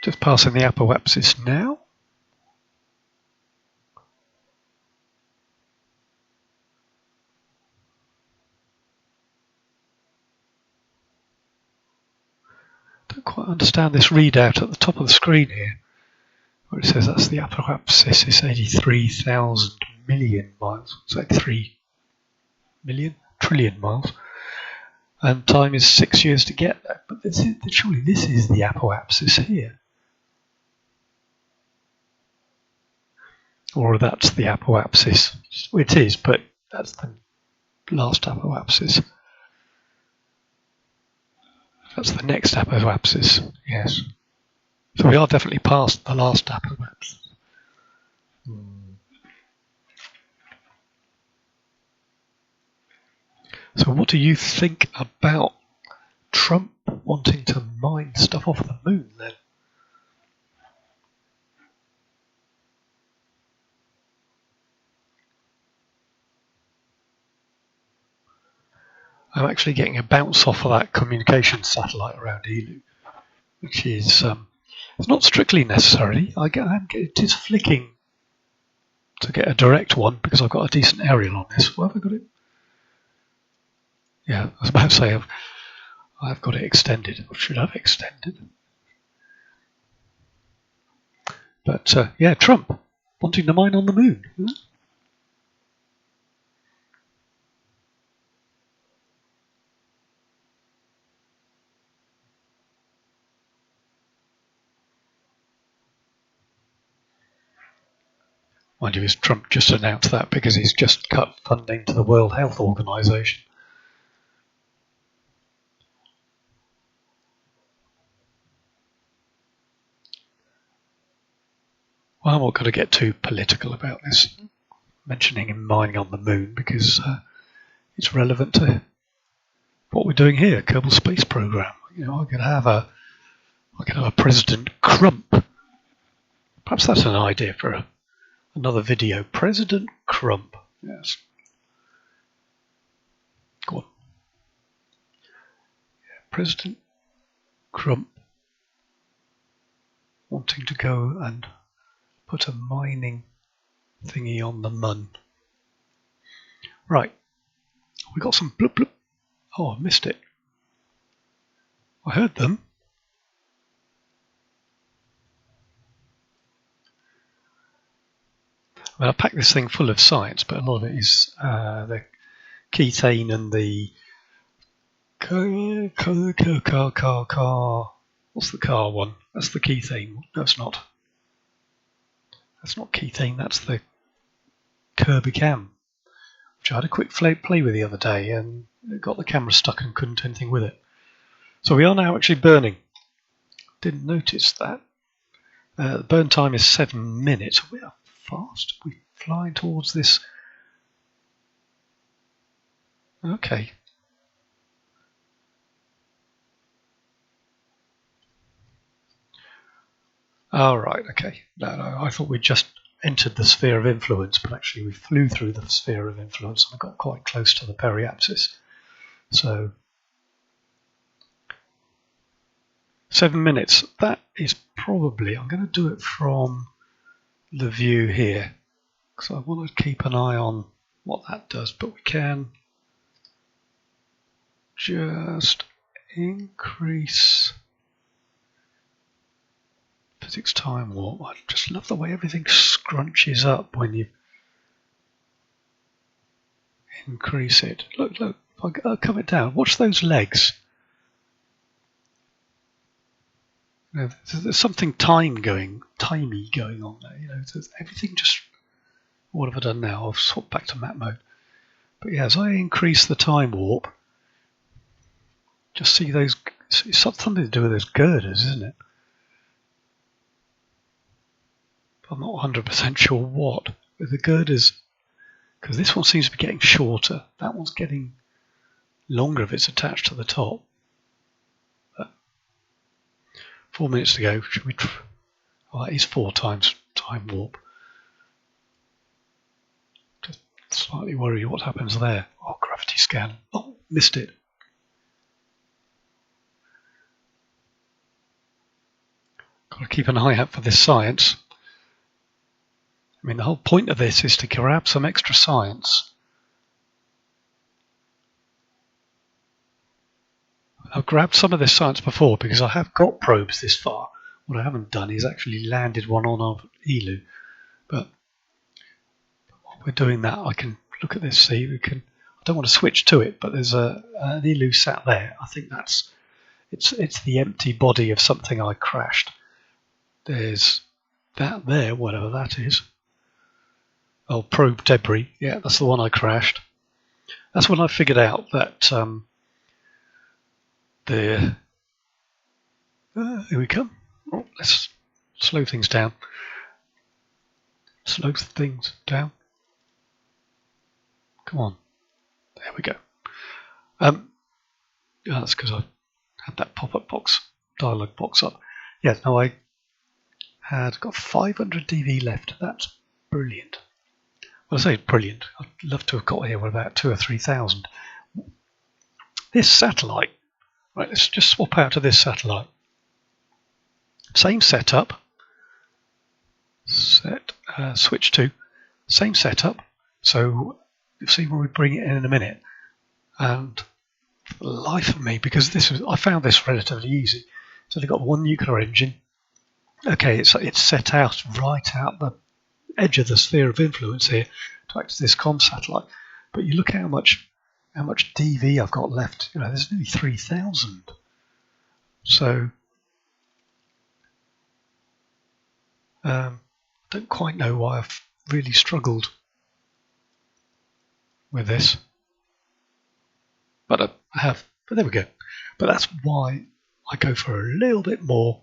Speaker 1: Just passing the apoapsis now. Don't quite understand this readout at the top of the screen here, where it says that's the apoapsis. It's 83,000 million miles. It's 83 million trillion miles, and time is 6 years to get there. But surely this is the apoapsis here. Or that's the apoapsis. It is, but that's the last apoapsis. That's the next apoapsis, yes. So we are definitely past the last apoapsis. So what do you think about Trump wanting to mine stuff off the moon then? I'm actually getting a bounce off of that communication satellite around Eeloo, which is it's not strictly necessary. It is flicking to get a direct one because I've got a decent aerial on this. Where have I got it? Yeah, I was about to say I've got it extended. I should have extended. But yeah, Trump wanting to mine on the moon. Mind you, Trump just announced that because he's just cut funding to the World Health Organization. Well, I'm not going to get too political about this, mentioning him mining on the moon, because it's relevant to what we're doing here, Kerbal Space Program. You know, I could have a President Crump. Perhaps that's an idea for another video. President Crump. Yes. Go on. Yeah, President Crump wanting to go and put a mining thingy on the moon. Right. We got some bloop bloop. Oh, I missed it. I heard them. I mean, I packed this thing full of science, but a lot of it is the ketane and the car. What's the car one? That's the ketane. No, it's not. That's not ketane. That's the Kerbal, which I had a quick play with the other day and got the camera stuck and couldn't do anything with it. So we are now actually burning. Didn't notice that. The burn time is 7 minutes. We are fast. We're flying towards this. Okay. Oh, right, okay. No, I thought we just entered the sphere of influence, but actually we flew through the sphere of influence and got quite close to the periapsis. So 7 minutes. That is probably, I'm going to do it from the view here, because I want to keep an eye on what that does, but we can just increase physics time warp. I just love the way everything scrunches up when you increase it. Look, I'll come it down. Watch those legs. You know, there's something timey going on there. You know, everything just. What have I done now? I've swapped back to map mode. But yeah, as I increase the time warp, just see those. It's something to do with those girders, isn't it? I'm not 100% sure what. With the girders, because this one seems to be getting shorter. That one's getting longer if it's attached to the top. But 4 minutes to go. Should we? Oh, that is 4 times time warp. Just slightly worried what happens there. Oh, gravity scan. Oh, missed it. Got to keep an eye out for this science. I mean, the whole point of this is to grab some extra science. I've grabbed some of this science before because I have got probes this far. What I haven't done is actually landed one on Eeloo. But while we're doing that, I can look at this, see, I don't want to switch to it, but there's an Eeloo sat there. I think it's the empty body of something I crashed. There's that there, whatever that is. Oh, probe debris. Yeah, that's the one I crashed. That's when I figured out that here we come. Oh, let's slow things down. Slow things down. Come on. There we go. That's because I had that pop-up box, dialog box up. Yeah, no, I had got 500 DV left. That's brilliant. Well, I say brilliant. I'd love to have got here with about 2,000 or 3,000. this satellite. Right, let's just swap out to this satellite. Same setup. Switch to same setup. So you'll see when we bring it in a minute. And for the life of me, because I found this relatively easy. So they've got one nuclear engine. Okay, it's set out right out the edge of the sphere of influence here to act as this comm satellite. But you look at how much DV I've got left. There's nearly 3,000. So don't quite know why I've really struggled with this, but I have. But there we go. But that's why I go for a little bit more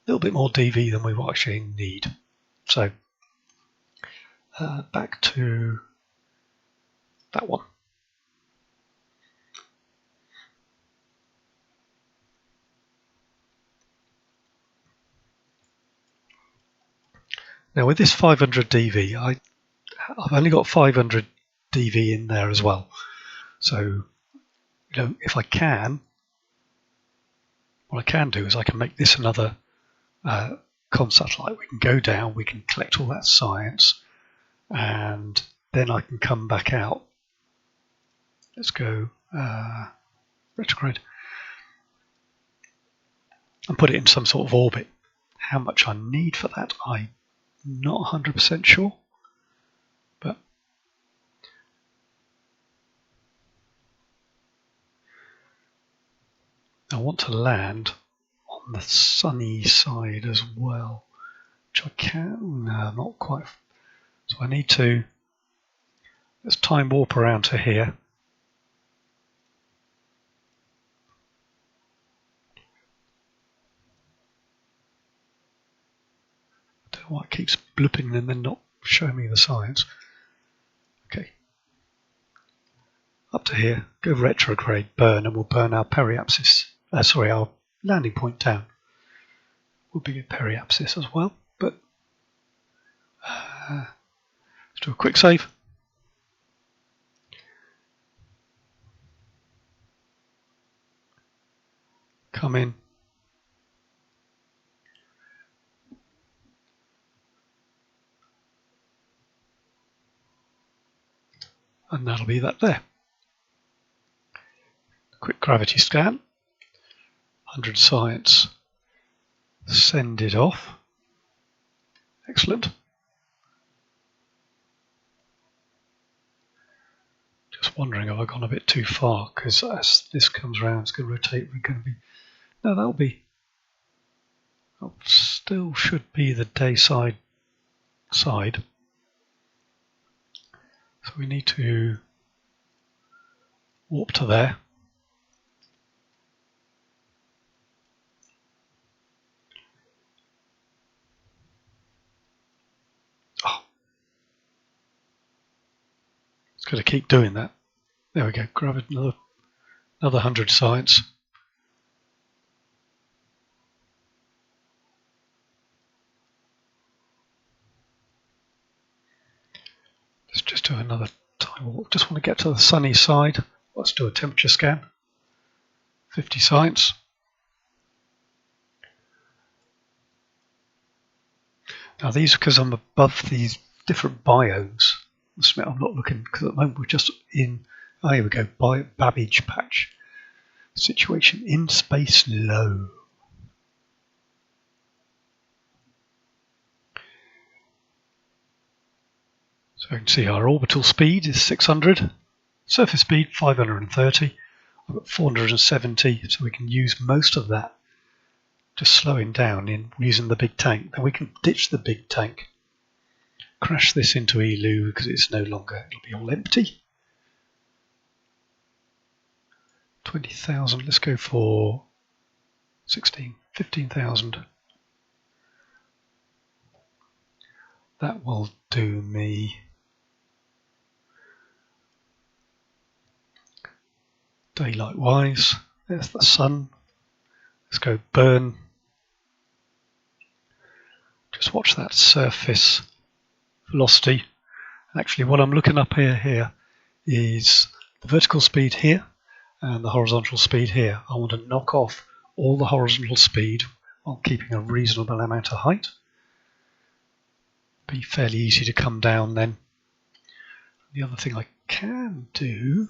Speaker 1: DV than we actually need. So back to that one. Now with this 500 DV, I've only got 500 DV in there as well. So if I can, what I can do is I can make this another comm satellite. We can go down, we can collect all that science, and then I can come back out. Let's go retrograde and put it in some sort of orbit. How much I need for that, I'm not 100% sure, but I want to land on the sunny side as well, which I can. No, not quite. So I need to. Let's time warp around to here. I don't know why it keeps blooping and then not showing me the science. Okay. Up to here, go retrograde, burn, and we'll burn our periapsis. Our landing point down. Will be a periapsis as well, but let's do a quick save. Come in. And that'll be that there. Quick gravity scan. 100 science. Send it off. Excellent. Just wondering if I've gone a bit too far, because as this comes around, it's going to rotate. We're going to be. No, that still should be the day side. So we need to warp to there. Oh, it's going to keep doing that. There we go. Grab another 100 science. Let's just do another time warp. Just want to get to the sunny side. Let's do a temperature scan. 50 science. Now these, because I'm above these different biomes, I'm not looking, because at the moment we're just in, here we go, Babbage patch. Situation in space low. So you can see our orbital speed is 600, surface speed 530, I've got 470, so we can use most of that just slowing down in using the big tank. Then we can ditch the big tank, crash this into Eeloo because it's no longer, it'll be all empty. 20,000, let's go for 15,000. That will do me. Daylight wise, there's the sun. Let's go burn. Just watch that surface velocity. Actually, what I'm looking up here is the vertical speed here, and the horizontal speed here. I want to knock off all the horizontal speed while keeping a reasonable amount of height. Be fairly easy to come down then. The other thing I can do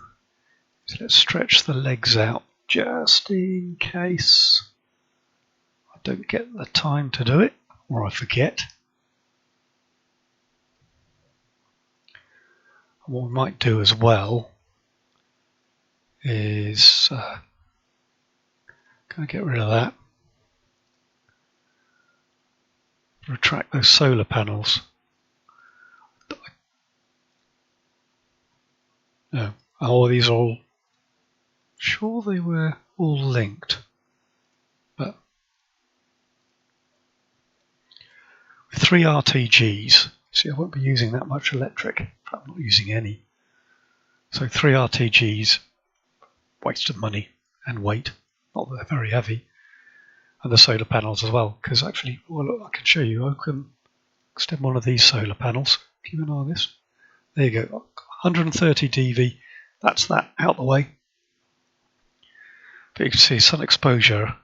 Speaker 1: is let's stretch the legs out just in case I don't get the time to do it or I forget. And what we might do as well is going to get rid of that. Retract those solar panels. No. Oh, these are all. Sure, they were all linked, but with 3 RTGs, see, I won't be using that much electric. I'm not using any. So 3 RTGs, waste of money and weight. Not that they're very heavy, and the solar panels as well. Because actually, well, I can show you. I can extend one of these solar panels. Keep an eye on this. There you go. 130 dV. That's that out the way. But you can see sun exposure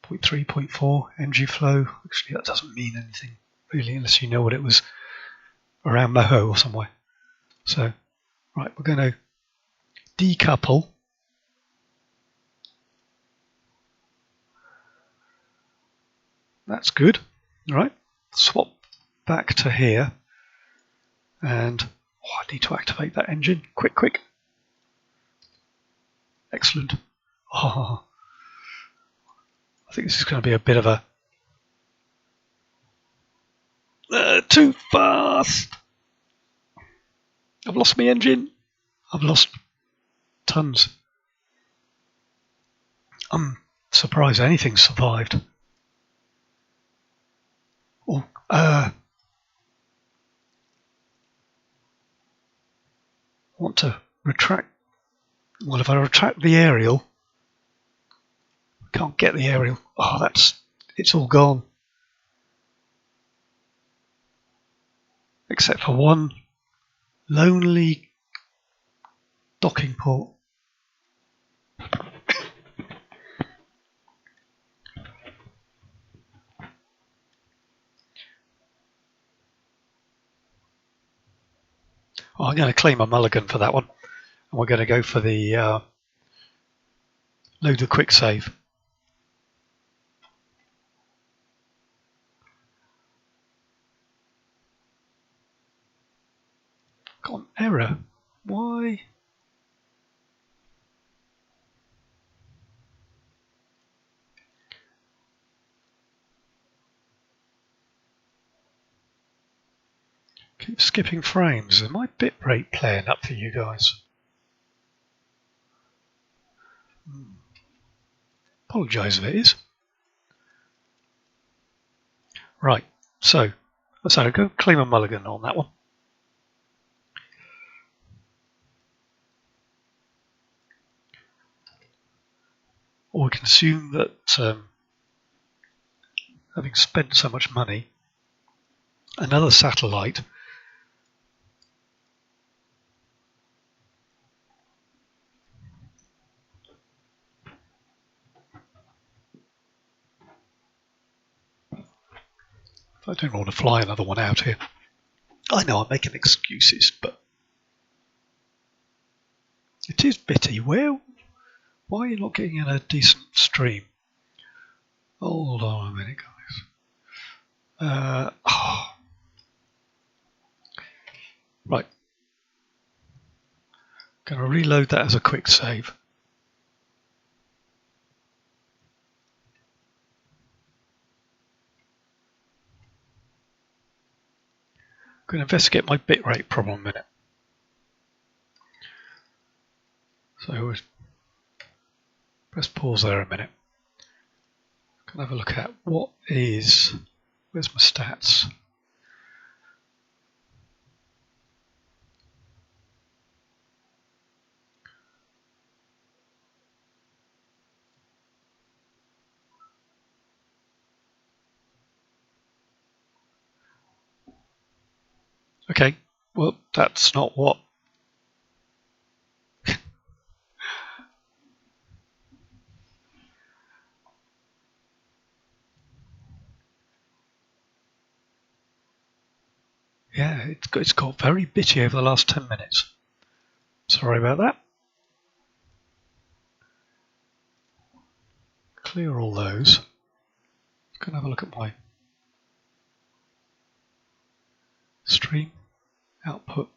Speaker 1: 0.3, 0.4 energy flow. Actually, that doesn't mean anything really unless you know what it was around Moho or somewhere. So, right, we're going to decouple. That's good. All right, swap back to here, and I need to activate that engine. Quick, quick. Excellent. Oh, I think this is going to be a bit of a too fast. I've lost my engine. I've lost tons. I'm surprised anything survived. Oh, I want to retract. Well, if I retract the aerial, I can't get the aerial. Oh, it's all gone. Except for one lonely docking port. Well, I'm going to claim a mulligan for that one. And we're going to go for the load the quick save. Got an error. Why? Keep skipping frames. Is my bitrate playing up for you guys? Apologise if it is. Right, so let's go claim a mulligan on that one. Or we can assume that having spent so much money, another satellite I don't want to fly another one out here. I know I'm making excuses, but it is bitty. Why are you not getting in a decent stream? Hold on a minute, guys. Right. Going to reload that as a quick save. Going to investigate my bitrate problem a minute. So we'll press pause there a minute. Can have a look at where's my stats? Okay, well that's not what Yeah, it's got very bitty over the last 10 minutes. Sorry about that. Clear all those. I'm going to have a look at my stream output.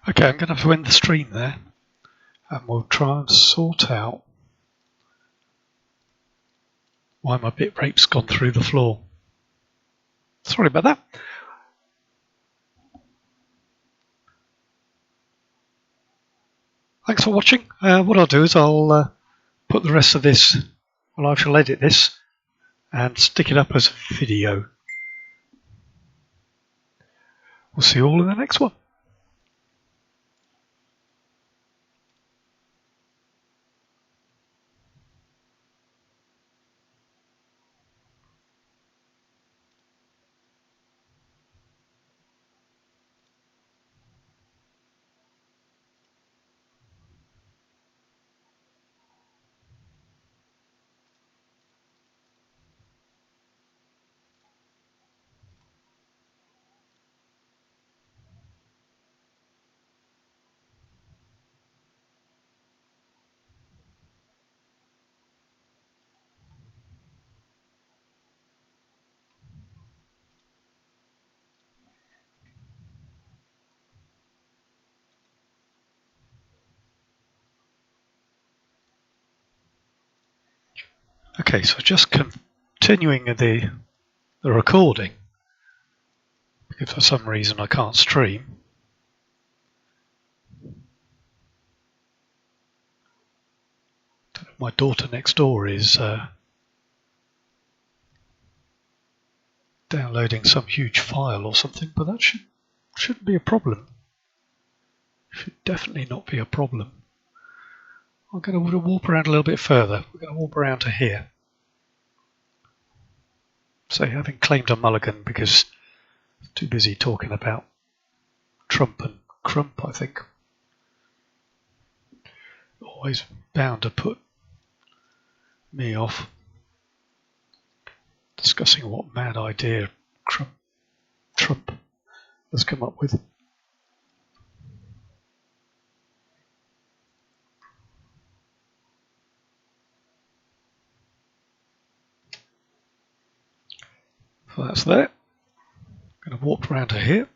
Speaker 1: Okay, I'm going to have to end the stream there, and we'll try and sort out why my bitrate's gone through the floor. Sorry about that. Thanks for watching. What I'll do is I'll put the rest of this, well, I shall edit this and stick it up as a video. We'll see you all in the next one. Okay, so just continuing the recording, because for some reason I can't stream. My daughter next door is downloading some huge file or something, but that shouldn't be a problem. Should definitely not be a problem. I'm going to warp around a little bit further. We're going to warp around to here. So having claimed a mulligan because I'm too busy talking about Trump and Crump, I think. Always bound to put me off discussing what mad idea Trump has come up with. So that's there. I'm going to warp around to here.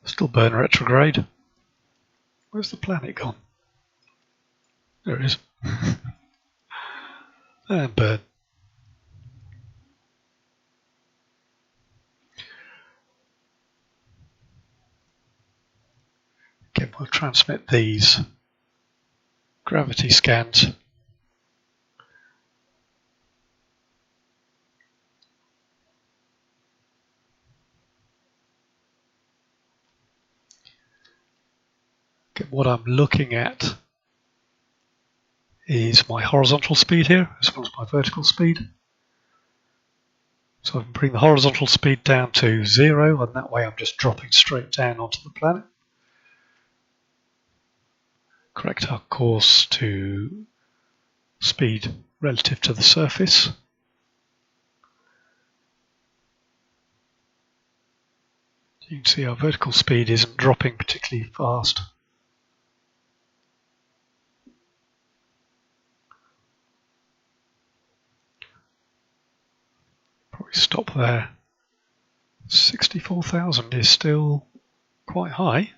Speaker 1: Still burn retrograde. Where's the planet gone? There it is. And burn. Again, we'll transmit these gravity scans. Again, what I'm looking at is my horizontal speed here, as well as my vertical speed. So I can bring the horizontal speed down to 0, and that way I'm just dropping straight down onto the planet. Correct our course to speed relative to the surface. You can see our vertical speed isn't dropping particularly fast. Probably stop there. 64,000 is still quite high.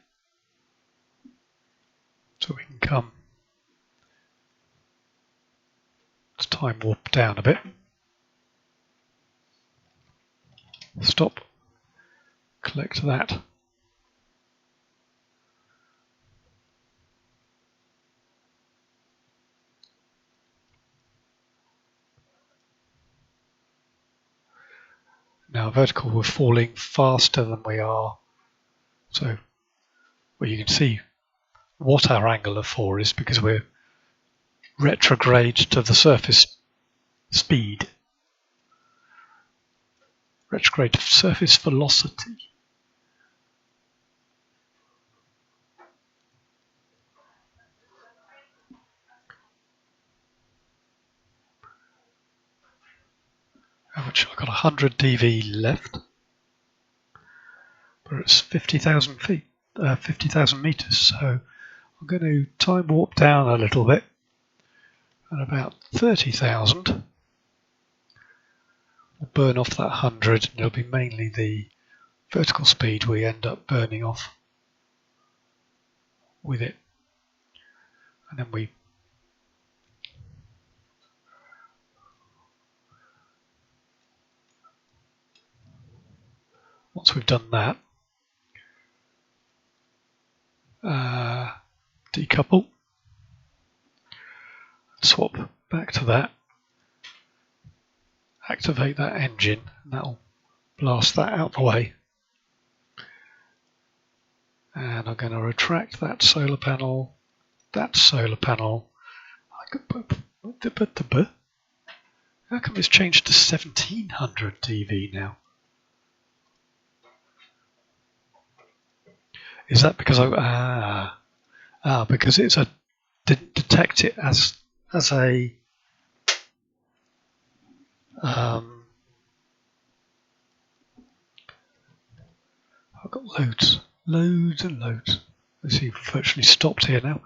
Speaker 1: So we can come to time warp down a bit. Stop. Collect that. Now vertical, we're falling faster than we are. So well, you can see what our angle of 4 is because we're retrograde to the surface speed. Retrograde to surface velocity. How much? I've got 100 dV left. But it's 50,000 feet, 50,000 meters. So I'm going to time warp down a little bit. At about 30,000, we'll burn off that 100, and it'll be mainly the vertical speed we end up burning off with it. And then once we've done that, decouple, swap back to that, activate that engine, and that'll blast that out the way. And I'm going to retract that solar panel, that solar panel. How come it's changed to 1700 dV now? Is that because because it's didn't detect it as a I've got loads and loads. Let's see, we've virtually stopped here now.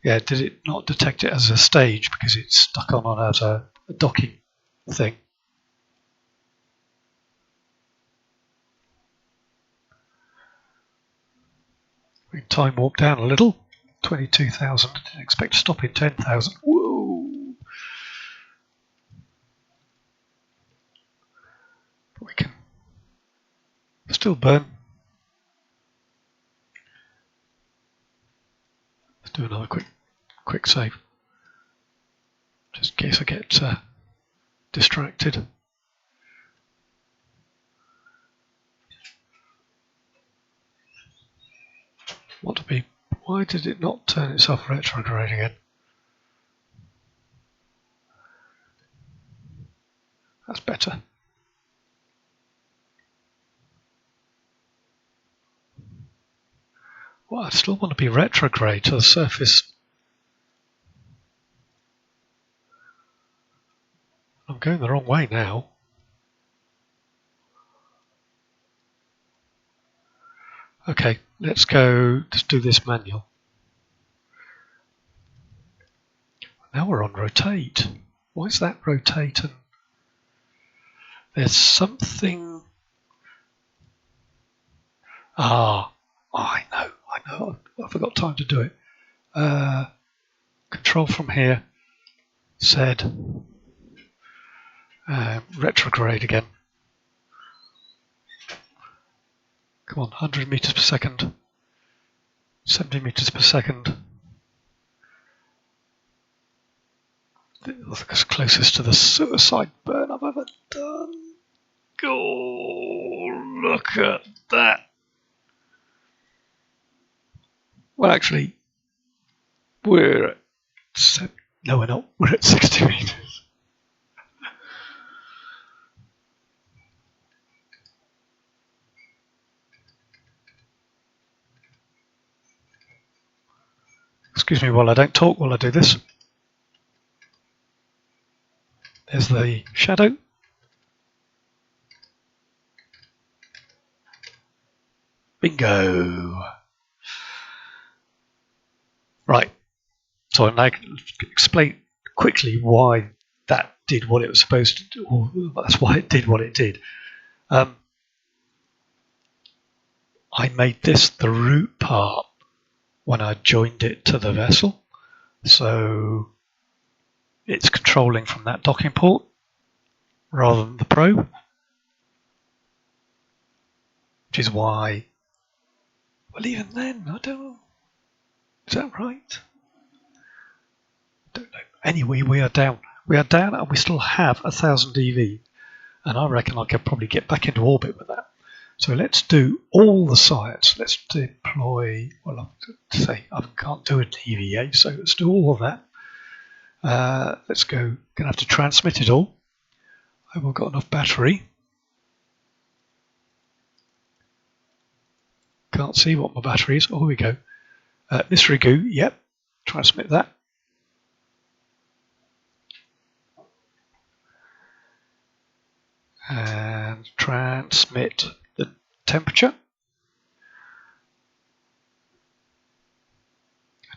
Speaker 1: Yeah, did it not detect it as a stage because it's stuck on as a docking thing? We can time warp down a little. 22,000. Didn't expect to stop in 10,000. Whoa! But we can still burn. Let's do another quick save, just in case I get distracted. Why did it not turn itself retrograde again? That's better. Well, I still want to be retrograde to the surface. I'm going the wrong way now. Okay, let's go. Let's do this manual. Now we're on rotate. Why is that rotating? There's something. I know. I forgot time to do it. Control from here. Said. Retrograde again. Come on, 100 meters per second. 70 meters per second. That's closest to the suicide burn I've ever done. Oh, look at that. Well, actually, we're at... No, we're not. We're at 60 meters. Excuse me while I don't talk while I do this. There's the shadow. Bingo. Right. So I'm now going to explain quickly why that did what it was supposed to do. Or that's why it did what it did. I made this the root part when I joined it to the vessel. So it's controlling from that docking port rather than the probe. Which is why, well, even then, I don't know. Is that right? Don't know. Anyway, we are down. We are down and we still have 1000 EV. And I reckon I could probably get back into orbit with that. So let's do all the sites. Let's deploy, well, I can't do a TVA, so let's do all of that. Let's go, going to have to transmit it all. I haven't got enough battery. Can't see what my battery is. Oh, here we go. Mystery goo, yep. Transmit that. And transmit the temperature.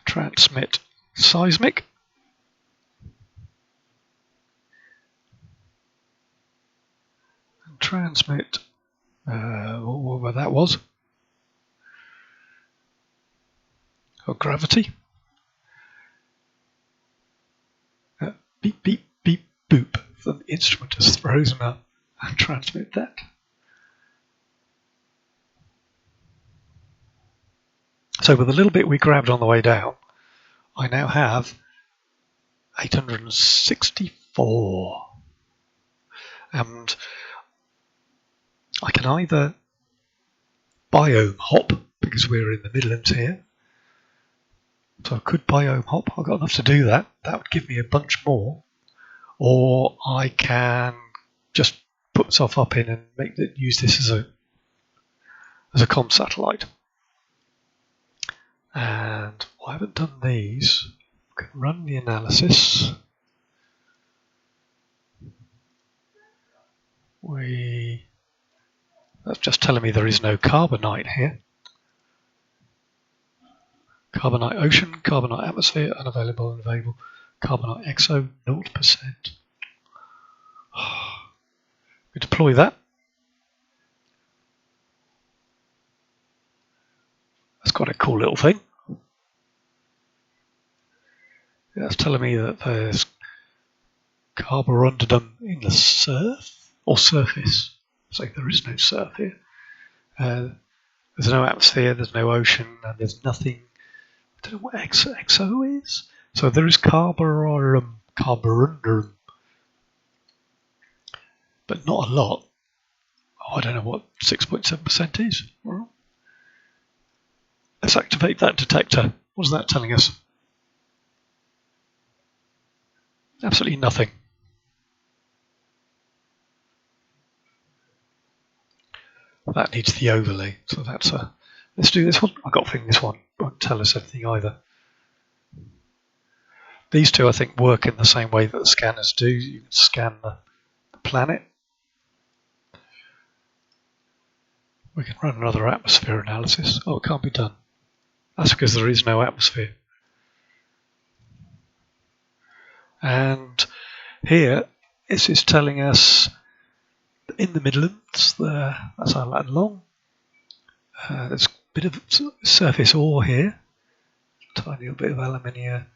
Speaker 1: Transmit seismic. And transmit whatever that was. Or gravity. Beep, beep, beep, boop. The instrument is frozen up. And transmit that. So with the little bit we grabbed on the way down, I now have 864. And I can either biome hop, because we're in the Midlands here. So I could biome hop. I've got enough to do that. That would give me a bunch more. Or I can just put myself up in and use this as a comm satellite. And I haven't done these. I can run the analysis. That's just telling me there is no carbonite here. Carbonite ocean, carbonite atmosphere, unavailable and available. Carbonite exo, 0%. We deploy that. That's quite a cool little thing. That's telling me that there's carborundum in the surf or surface. So there is no surf here. There's no atmosphere, there's no ocean, and there's nothing. I don't know what exo is. So there is carborundum, but not a lot. Oh, I don't know what 6.7% is. Well, let's activate that detector. What's that telling us? Absolutely nothing. That needs the overlay. So that's let's do this one. I've got a feeling this one won't tell us anything either. These two, I think, work in the same way that the scanners do. You can scan the planet. We can run another atmosphere analysis. Oh, it can't be done. That's because there is no atmosphere. And here, this is telling us in the Midlands, that's our lat long. There's a bit of surface ore here, tiny little bit of aluminium,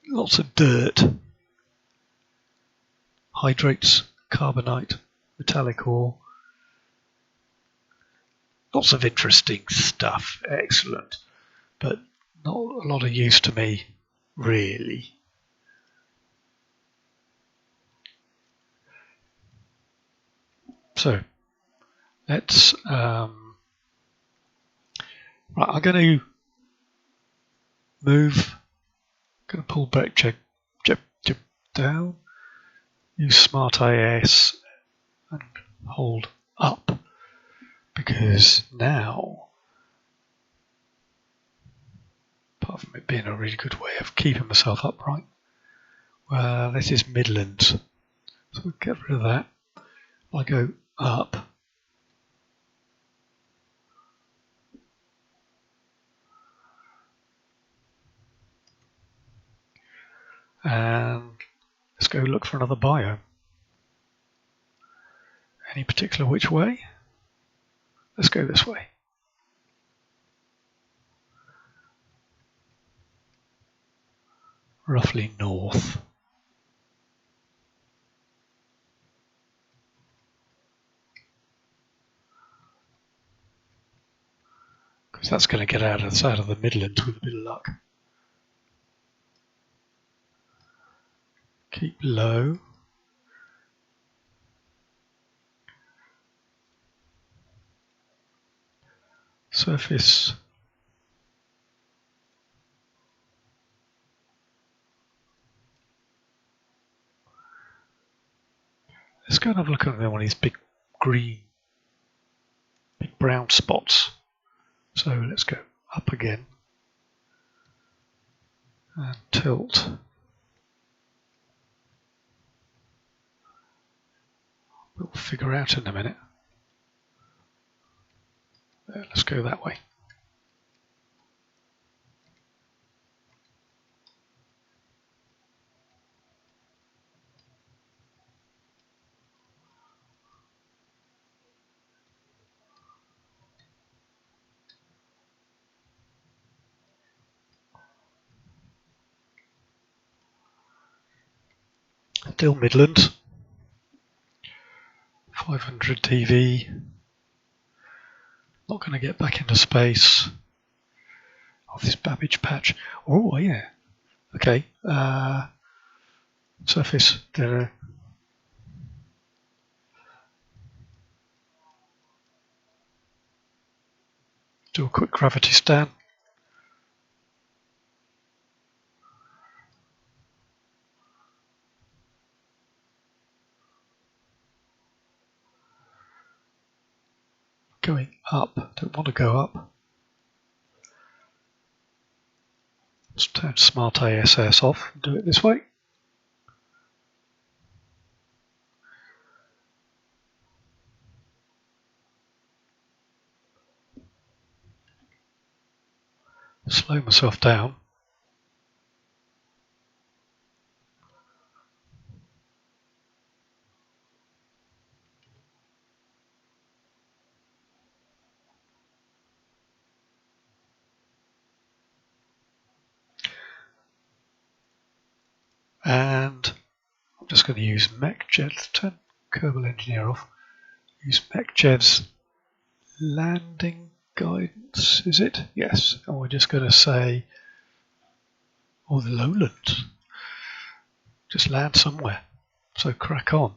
Speaker 1: lots of dirt, hydrates, carbonite, metallic ore, lots of interesting stuff, excellent, but not a lot of use to me, really. So let's right, I'm going to move, going to pull back check down, use Smart IS and hold up, because now, apart from it being a really good way of keeping myself upright, this is Midlands, so we'll get rid of that. I go up, and let's go look for another biome. Any particular which way? Let's go this way. Roughly north. Because that's going to get us out of the Midlands with a bit of luck. Keep low. Surface. Let's go and have a look at one of these big green, big brown spots. So let's go up again and tilt. We'll figure out in a minute. Let's go that way. Still Midlands. 500 TV. Not going to get back into space. Oh, this Babbage patch. Oh, yeah. Okay. Surface. Do a quick gravity scan. Going up. Don't want to go up. Let's turn Smart ISS off and do it this way. Slow myself down. And I'm just going to use MechJet, turn Kerbal Engineer off. Use MechJet's landing guidance, is it? Yes. And we're just going to say, oh, the lowlands. Just land somewhere. So crack on.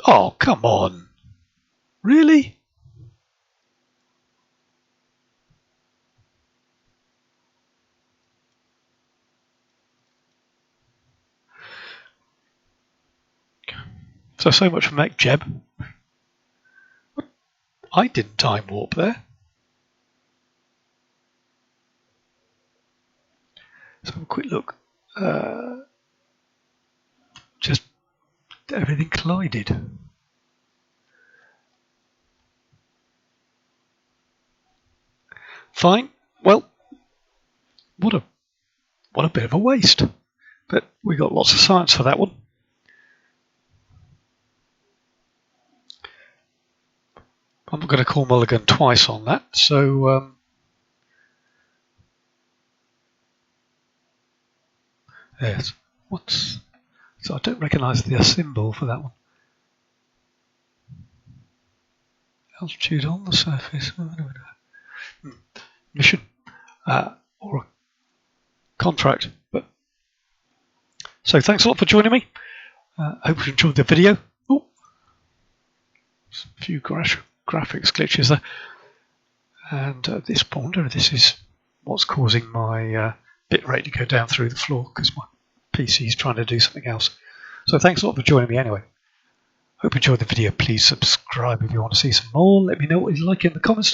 Speaker 1: Oh, come on. Really? So much for MechJet. I didn't time warp there. Let's have a quick look. Just everything collided. Fine. Well, what a bit of a waste. But we got lots of science for that one. I'm not going to call mulligan twice on that, so yes. So I don't recognise the symbol for that one. Altitude on the surface. Mission or a contract. But so thanks a lot for joining me. Hope you enjoyed the video. Oh, a few graphics glitches there. And at this point, this is what's causing my bit rate to go down through the floor because my PC is trying to do something else. So thanks a lot for joining me anyway. Hope you enjoyed the video. Please subscribe if you want to see some more. Let me know what you like in the comments.